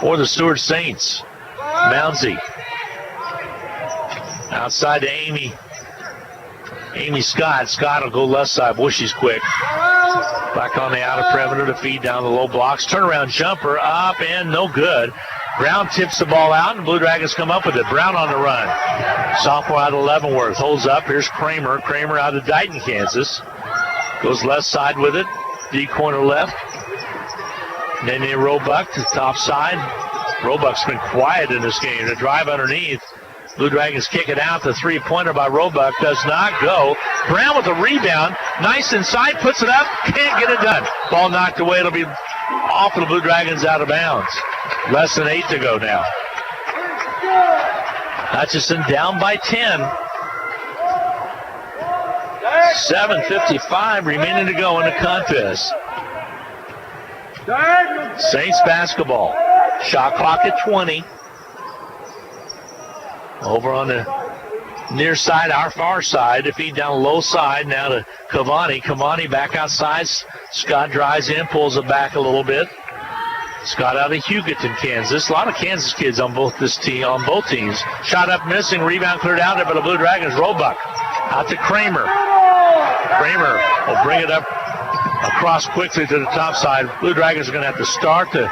for the Seward Saints. Mounsey outside to Amy Scott. Scott will go left side. Bushy's quick. Back on the outer perimeter to feed down the low blocks. Turnaround jumper up and no good. Brown tips the ball out, and Blue Dragons come up with it. Brown on the run. Sophomore out of Leavenworth. Holds up. Here's Kramer. Kramer out of Dighton, Kansas. Goes left side with it. D corner left. Nene Roebuck to the top side. Roebuck's been quiet in this game. The drive underneath. Blue Dragons kick it out. The three-pointer by Roebuck does not go. Brown with the rebound. Nice inside. Puts it up. Can't get it done. Ball knocked away. It'll be off of the Blue Dragons out of bounds. Less than 8 to go now. Hutchinson down by 10. 7:55 remaining to go in the contest. Saints basketball. Shot clock at 20. Over on the near side, our far side, to feed down low side, now to Cavani. Cavani back outside. Scott drives in, pulls it back a little bit. Scott out of Hugoton, Kansas. A lot of Kansas kids on both teams. Shot up missing, rebound cleared out there by the Blue Dragons. Roebuck out to Kramer. Kramer will bring it up across quickly to the top side. Blue Dragons are going to have to start to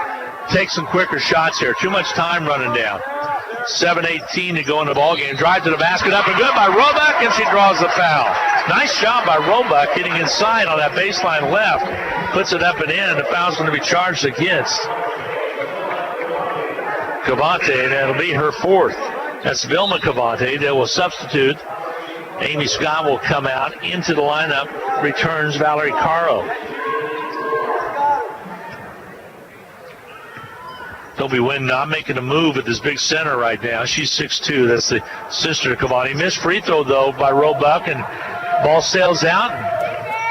take some quicker shots here. Too much time running down. 7:18 to go in the ball game. Drive to the basket, up and good by Roebuck, and she draws the foul. Nice job by Roebuck getting inside on that baseline left. Puts it up and in. The foul's going to be charged against Cavante, and that'll be her fourth. That's Vilma Cavante that will substitute. Amy Scott will come out into the lineup. Returns Valerie Caro. Toby Wynn not making a move at this big center right now. She's 6'2". That's the sister of Cavani. Missed free throw, though, by Roebuck, and ball sails out.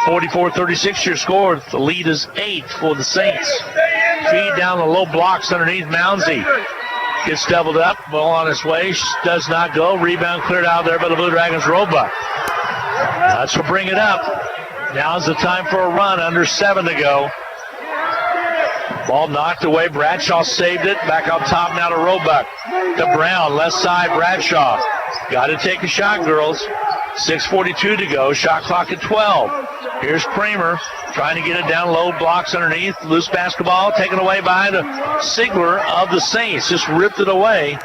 44-36 your score. The lead is 8 for the Saints. Feed down the low blocks underneath. Mounsey gets doubled up. Ball on its way. Does not go. Rebound cleared out there by the Blue Dragons. Roebuck. That's will bring it up. Now's the time for a run. Under 7 to go. Ball knocked away. Bradshaw saved it. Back up top now to Roebuck. To Brown. Left side, Bradshaw. Got to take a shot, girls. 6:42 to go. Shot clock at 12. Here's Kramer trying to get it down low. Blocks underneath. Loose basketball taken away by the Sigler of the Saints. Just ripped it away.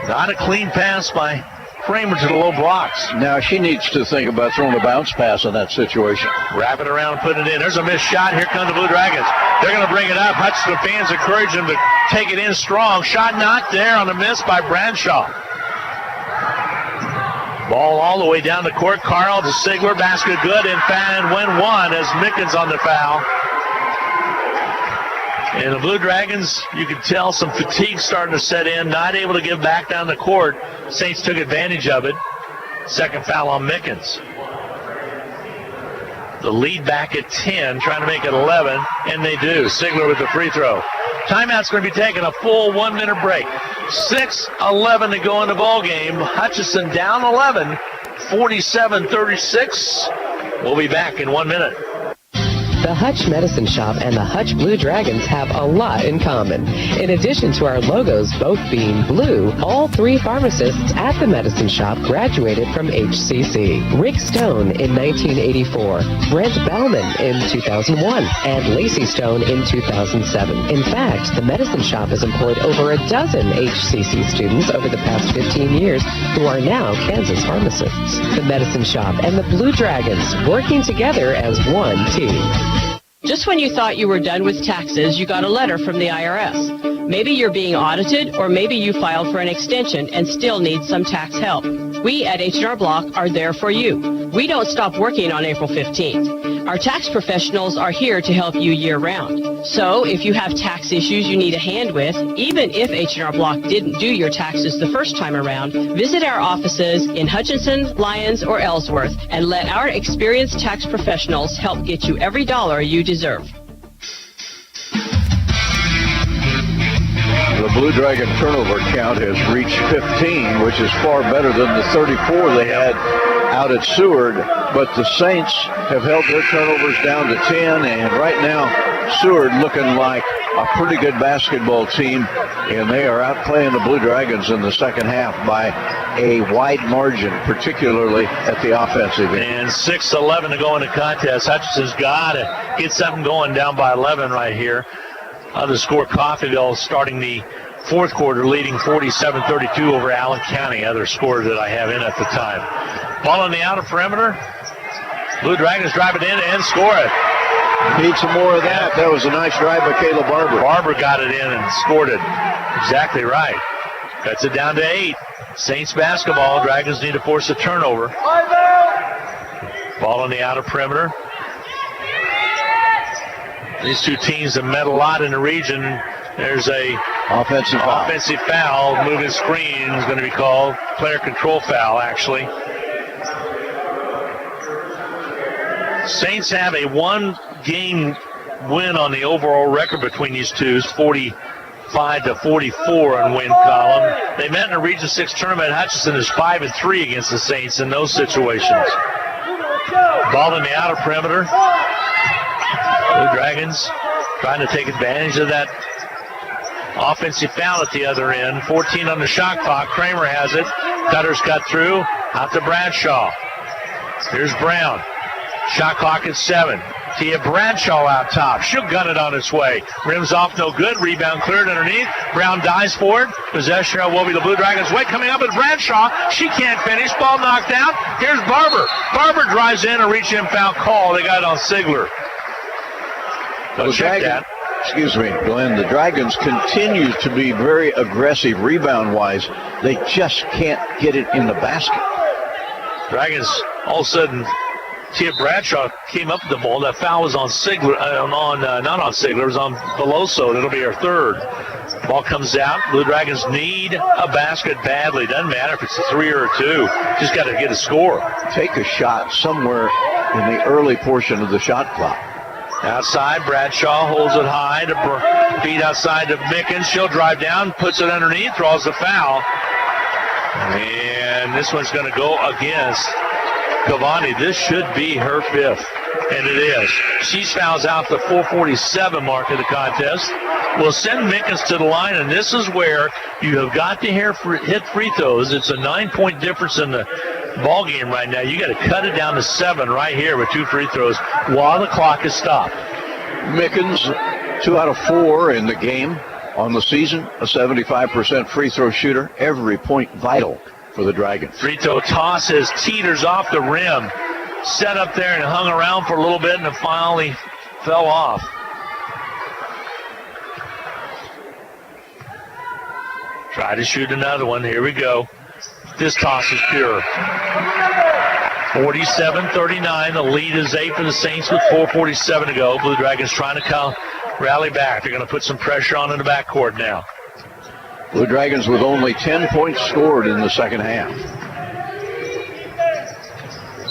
Not a clean pass by Kramer to the low blocks. Now she needs to think about throwing a bounce pass in that situation. Wrap it around and put it in. There's a missed shot. Here come the Blue Dragons. They're going to bring it up. Hutchinson fans encourage them to take it in strong. Shot not there on a miss by Bradshaw. Ball all the way down the court. Carl to Sigler. Basket good and win one as Mickens on the foul. And the Blue Dragons, you can tell some fatigue starting to set in. Not able to get back down the court. Saints took advantage of it. Second foul on Mickens. The lead back at 10, trying to make it 11, and they do. Sigler with the free throw. Timeout's going to be taking a full 1 minute break. 6:11 to go in the ball game. Hutchinson down 11, 47-36. We'll be back in 1 minute. The Hutch Medicine Shop and the Hutch Blue Dragons have a lot in common. In addition to our logos both being blue, all 3 pharmacists at the Medicine Shop graduated from HCC. Rick Stone in 1984, Brent Bellman in 2001, and Lacey Stone in 2007. In fact, the Medicine Shop has employed over a dozen HCC students over the past 15 years who are now Kansas pharmacists. The Medicine Shop and the Blue Dragons working together as one team. Just when you thought you were done with taxes, you got a letter from the IRS. Maybe you're being audited, or maybe you filed for an extension and still need some tax help. We at H&R Block are there for you. We don't stop working on April 15th. Our tax professionals are here to help you year-round. So if you have tax issues you need a hand with, even if H&R Block didn't do your taxes the first time around, visit our offices in Hutchinson, Lyons, or Ellsworth and let our experienced tax professionals help get you every dollar you deserve. The Blue Dragon turnover count has reached 15, which is far better than the 34 they had out at Seward. But the Saints have held their turnovers down to 10, and right now Seward looking like a pretty good basketball team, and they are outplaying the Blue Dragons in the second half by a wide margin, particularly at the offensive end. And 6:11 to go in the contest. Hutchinson's got to get something going, down by 11 right here. The score, Coffeyville starting the fourth quarter, leading 47-32 over Allen County, other score that I have in at the time. Ball on the outer perimeter. Blue Dragons drive it in and score it. Need some more of that. That was a nice drive by Kayla Barber. Barber got it in and scored it. Exactly right. Cuts it down to 8. Saints basketball. Dragons need to force a turnover. Ball on the outer perimeter. These two teams have met a lot in the region. There's a offensive foul. Moving screen is going to be called. Player control foul, actually. Saints have a 1-game win on the overall record between these two. 45-44 on win column. They met in a Region 6 tournament. Hutchinson is 5-3 against the Saints in those situations. Ball in the outer perimeter. Blue Dragons trying to take advantage of that offensive foul at the other end. 14 on the shot clock. Kramer has it. Cutter's cut through. Out to Bradshaw. Here's Brown. Shot clock at 7. Tia Bradshaw out top. She'll gun it on its way. Rims off, no good. Rebound cleared underneath. Brown dives for it. Possession will be the Blue Dragons' way. Coming up with Bradshaw. She can't finish. Ball knocked out. Here's Barber. Barber drives in. A reach-in foul call. They got it on Sigler. Go check that. Excuse me, Glenn. The Dragons continue to be very aggressive rebound-wise. They just can't get it in the basket. Dragons, all of a sudden, Tia Bradshaw came up with the ball. That foul was on Sigler, not on Sigler, it was on Veloso. It'll be her third. Ball comes out. Blue Dragons need a basket badly. Doesn't matter if it's a 3 or a 2. Just got to get a score. Take a shot somewhere in the early portion of the shot clock. Outside, Bradshaw holds it high to feed outside to Mickens. She'll drive down, puts it underneath, draws the foul. And this one's going to go against Cavani. This should be her 5th, and it is. She fouls out the 4:47 mark of the contest. We'll send Mickens to the line, and this is where you have got to hit free throws. It's a 9-point difference in the ball game right now. You got to cut it down to 7 right here with 2 free throws while the clock is stopped. Mickens, 2 out of 4 in the game on the season, a 75% free throw shooter. Every point vital for the Dragons. Free throw tosses, teeters off the rim. Set up there and hung around for a little bit, and it finally fell off. Try to shoot another one. Here we go. This toss is pure. 47-39. The lead is 8 for the Saints with 4:47 to go. Blue Dragons trying to rally back. They're going to put some pressure on in the backcourt now. Blue Dragons with only 10 points scored in the second half.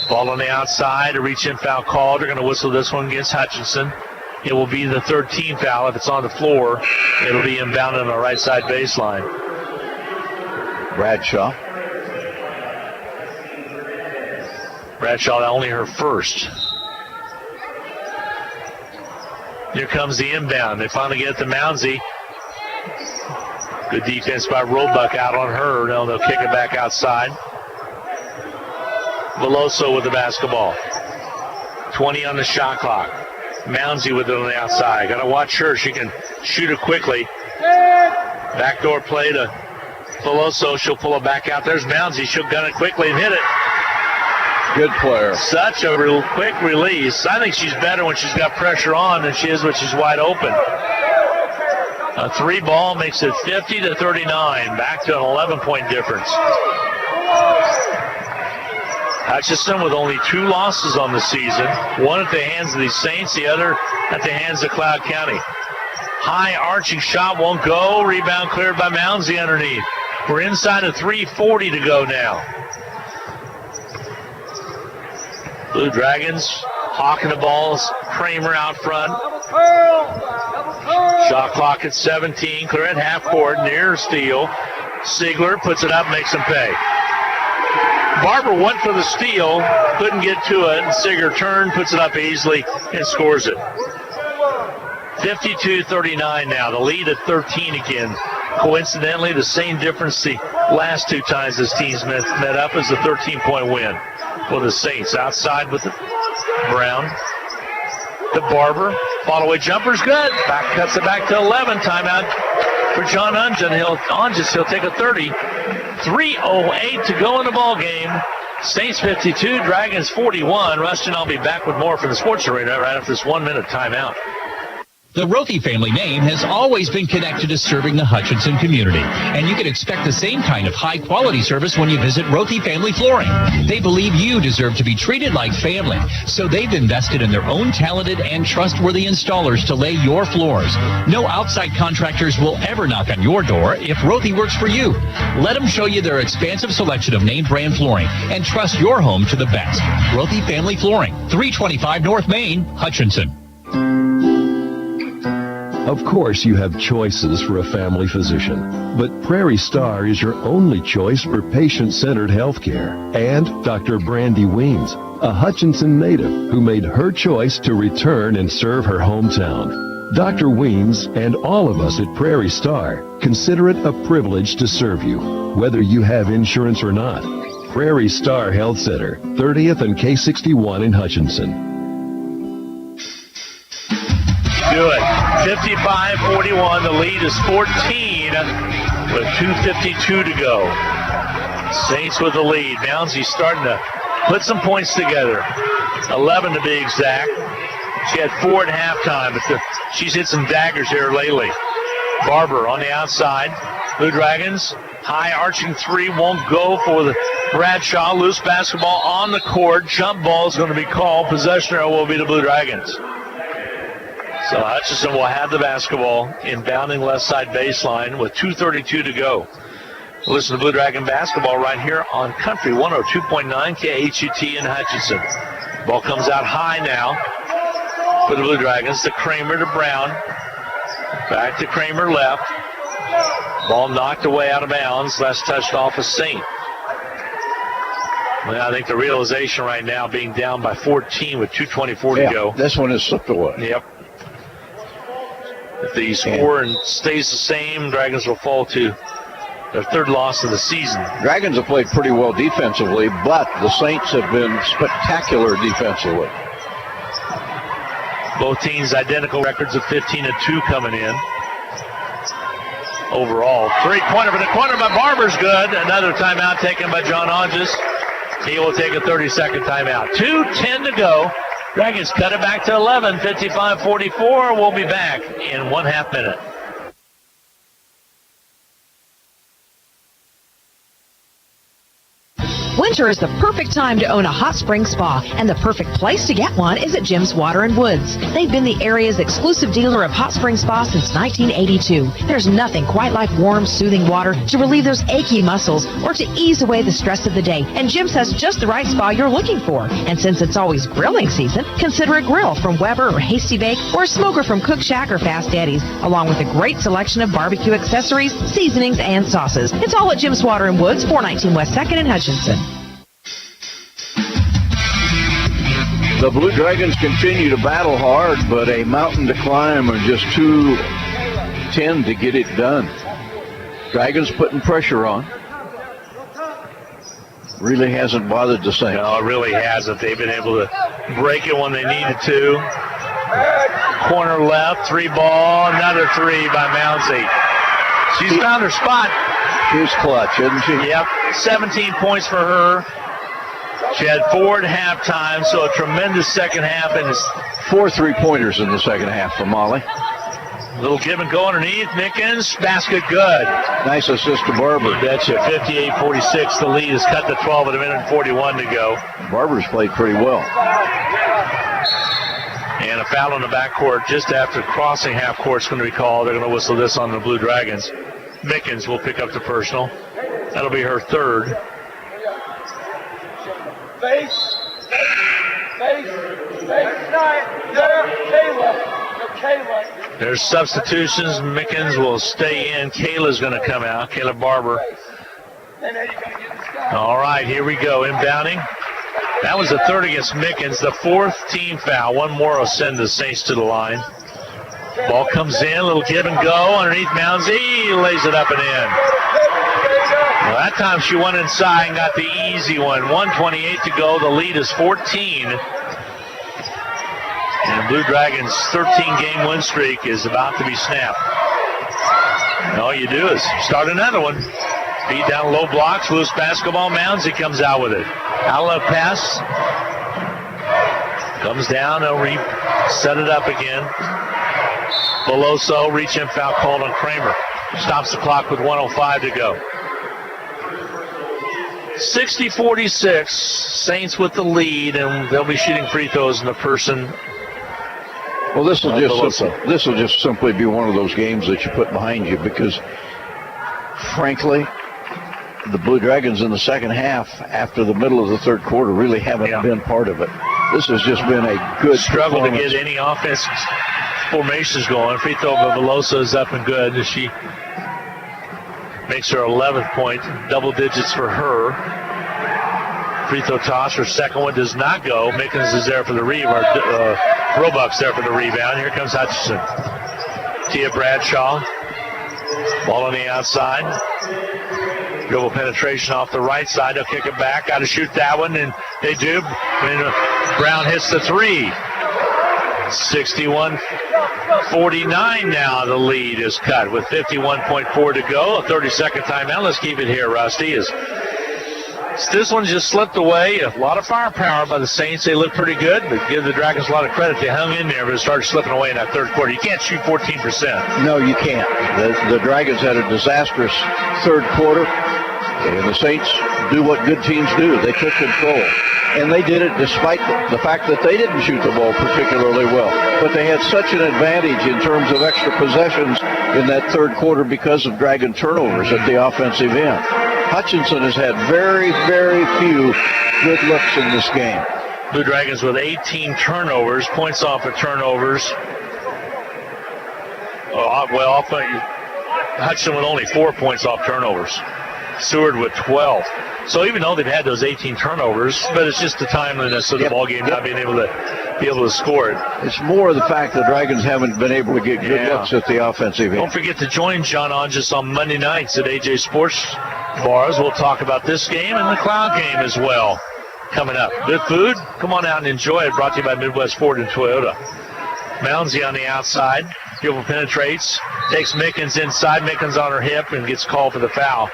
Ball on the outside. A reach-in foul called. They're going to whistle this one against Hutchinson. It will be the 13th foul. If it's on the floor, it'll be inbounded on the right side baseline. Bradshaw, only her first. Here comes the inbound. They finally get to Mounsey. Good defense by Roebuck out on her. Now they'll kick it back outside. Veloso with the basketball. 20 on the shot clock. Mounsey with it on the outside. Got to watch her. She can shoot it quickly. Backdoor play to Veloso. She'll pull it back out. There's Mounsey. She'll gun it quickly and hit it. Good player. Such a real quick release. I think she's better when she's got pressure on than she is when she's wide open. A 3 ball makes it 50-39. Back to an 11-point difference. Hutchinson with only 2 losses on the season. One at the hands of the Saints, the other at the hands of Cloud County. High arching shot won't go. Rebound cleared by Mounsey underneath. We're inside of 3:40 to go now. Blue Dragons hawking the balls. Kramer out front. Shot clock at 17. Clear at half court. Near steal. Sigler puts it up, makes them pay. Barber went for the steal, couldn't get to it, and Sigler turned, puts it up easily, and scores it. 52-39 now. The lead at 13 again. Coincidentally, the same difference the last 2 times this team's met up is a 13-point win for the Saints. Outside with the Brown. The Barber. Follow-away jumper's good. Back cuts it back to 11. Timeout for John Ungis. He'll take a 30. 3:08 to go in the ball game. Saints 52, Dragons 41. Rustin, I'll be back with more from the Sports Arena right after this 1-minute timeout. The Rothy family name has always been connected to serving the Hutchinson community, and you can expect the same kind of high-quality service when you visit Rothy Family Flooring. They believe you deserve to be treated like family, so they've invested in their own talented and trustworthy installers to lay your floors. No outside contractors will ever knock on your door if Rothy works for you. Let them show you their expansive selection of name brand flooring and trust your home to the best. Rothy Family Flooring, 325 North Main, Hutchinson. Of course, you have choices for a family physician, but Prairie Star is your only choice for patient-centered health care. And Dr. Brandy Weens, a Hutchinson native who made her choice to return and serve her hometown. Dr. Weens and all of us at Prairie Star consider it a privilege to serve you, whether you have insurance or not. Prairie Star Health Center, 30th and K61 in Hutchinson. do it. 55-41. The lead is 14 with 2:52 to go. Saints with the lead. Mounsey's starting to put some points together. 11 to be exact. She had 4 at halftime, but she's hit some daggers here lately. Barber on the outside. Blue Dragons, high arching three, won't go for the Bradshaw. Loose basketball on the court. Jump ball is going to be called. Possession arrow will be the Blue Dragons. So Hutchinson will have the basketball inbounding left side baseline with 2:32 to go. Listen to Blue Dragon basketball right here on Country 102.9 KHUT in Hutchinson. Ball comes out high now for the Blue Dragons. To Kramer to Brown. Back to Kramer left. Ball knocked away out of bounds. Last touched off a Saint. Well, I think the realization right now being down by 14 with 2:24 to go. This one has slipped away. Yep. If the score and stays the same, Dragons will fall to their third loss of the season. Dragons have played pretty well defensively, but the Saints have been spectacular defensively. Both teams identical records of 15-2 coming in. Overall, three-pointer for the corner by Barber's good. Another timeout taken by John Hodges. He will take a 30-second timeout. 2:10 to go. Dragons cut it back to 11, 55-44. We'll be back in 1/2 minute. Winter is the perfect time to own a hot spring spa, and the perfect place to get one is at Jim's Water and Woods. They've been the area's exclusive dealer of hot spring spas since 1982. There's nothing quite like warm, soothing water to relieve those achy muscles or to ease away the stress of the day. And Jim's has just the right spa you're looking for. And since it's always grilling season, consider a grill from Weber or Hasty Bake, or a smoker from Cook Shack or Fast Eddie's, along with a great selection of barbecue accessories, seasonings, and sauces. It's all at Jim's Water and Woods, 419 West 2nd in Hutchinson. The Blue Dragons continue to battle hard, but a mountain to climb and just 2:10 to get it done. Dragons putting pressure on. Really hasn't bothered the Saints. No, it really hasn't. They've been able to break it when they needed to. Corner left, three ball, another three by Mounsey. She's found her spot. She's clutch, isn't she? Yep, 17 points for her. She had 4 at halftime, so a tremendous second half. And 4 3-pointers in the second half for Molly. Little give and go underneath. Mickens, basket good. Nice assist to Barber. You betcha. 58-46. The lead is cut to 12 at 1:41 to go. Barber's played pretty well. And a foul on the backcourt just after crossing half court is going to be called. They're going to whistle this on the Blue Dragons. Mickens will pick up the personal. That'll be her third. Face. Kayla. There's substitutions. Mickens will stay in. Kayla's going to come out. Kayla Barber. All right, here we go. Inbounding. That was the third against Mickens. The fourth team foul. One more will send the Saints to the line. Ball comes in. A little give and go underneath Mounsey. Lays it up and in. Well, that time she went inside and got the easy one. 1:28 to go. The lead is 14. And Blue Dragons' 13-game win streak is about to be snapped. And all you do is start another one. Beat down low blocks, loose basketball. Mounsey comes out with it. Outlet pass. Comes down, they'll set it up again. Beloso, reach-in foul called on Kramer. Stops the clock with 1:05 to go. 60-46, Saints with the lead, and they'll be shooting free throws in the person. Well, this will just simply be one of those games that you put behind you because, frankly, the Blue Dragons in the second half, after the middle of the third quarter, really haven't been part of it. This has just been a good struggle to get any offense formations going. Free throw by Velosa is up and good. She makes her 11th point, double digits for her. Free throw toss, her second one does not go. Mickens is there for the rebound. Roebuck's there for the rebound. Here comes Hutchinson. Tia Bradshaw. Ball on the outside. Dribble penetration off the right side. They'll kick it back. Got to shoot that one, and they do. And Brown hits the three. 61-49 now. The lead is cut with 51.4 to go. A 30-second timeout. Let's keep it here, Rusty. This one just slipped away. A lot of firepower by the Saints. They look pretty good, but give the Dragons a lot of credit. They hung in there, but it started slipping away in that third quarter. You can't shoot 14%. No, you can't. The Dragons had a disastrous third quarter, and the Saints do what good teams do. They took control. And they did it despite the fact that they didn't shoot the ball particularly well. But they had such an advantage in terms of extra possessions in that third quarter because of Dragon turnovers at the offensive end. Hutchinson has had very, very few good looks in this game. Blue Dragons with 18 turnovers, points off of turnovers. Hutchinson with only 4 points off turnovers. Seward with 12. So even though they've had those 18 turnovers, but it's just the timeliness of the ball game, not being able to score it. It's more the fact the Dragons haven't been able to get good looks at the offensive end. Don't forget to join John Onges on Monday nights at AJ Sports Bars. We'll talk about this game and the Cloud game as well coming up. Good food? Come on out and enjoy it. Brought to you by Midwest Ford and Toyota. Mounsey on the outside. Dribble penetrates. Takes Mickens inside. Mickens on her hip and gets called for the foul.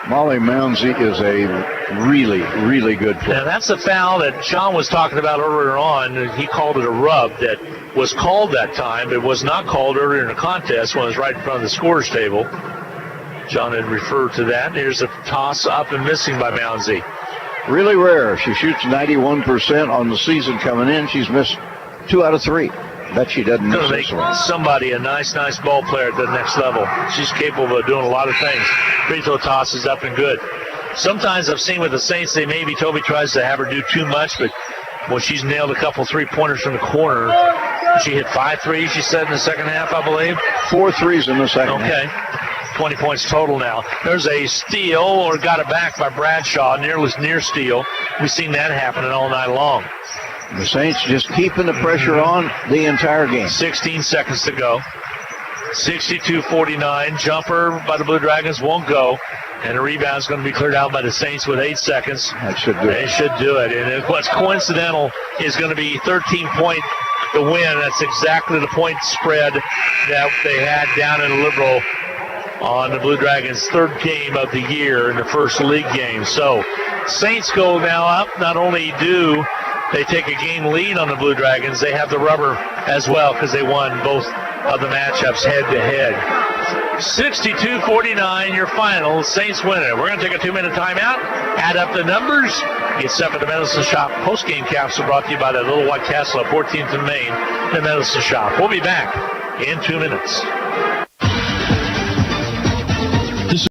Molly Mounsey is a really, really good player. Now, that's a foul that John was talking about earlier on. He called it a rub that was called that time, but was not called earlier in the contest when it was right in front of the scorer's table. John had referred to that. Here's a toss up and missing by Mounsey. Really rare. She shoots 91% on the season coming in. She's missed 2 out of 3. Bet she doesn't miss this one. Somebody, a nice ball player at the next level. She's capable of doing a lot of things. Free throw toss is up and good. Sometimes I've seen with the Saints, Toby tries to have her do too much, but when she's nailed a couple three-pointers from the corner, she hit 5 threes, she said, in the second half, I believe. 4 threes in the second half. Okay. 20 points total now. There's a steal, or got it back by Bradshaw, near steal. We've seen that happening all night long. The Saints just keeping the pressure on the entire game. 16 seconds to go. 62-49. Jumper by the Blue Dragons won't go. And the rebound is going to be cleared out by the Saints with 8 seconds. That should do it. They should do it. And what's coincidental is going to be 13-point the win. That's exactly the point spread that they had down in Liberal on the Blue Dragons' third game of the year in the first league game. So Saints go now up. Not only do they take a game lead on the Blue Dragons, they have the rubber as well because they won both of the matchups head-to-head. 62-49, your final. Saints win it. We're going to take a 2-minute timeout, add up the numbers, get set for the Medicine Shop post-game capsule brought to you by the Little White Castle at 14th and Main, the Medicine Shop. We'll be back in 2 minutes.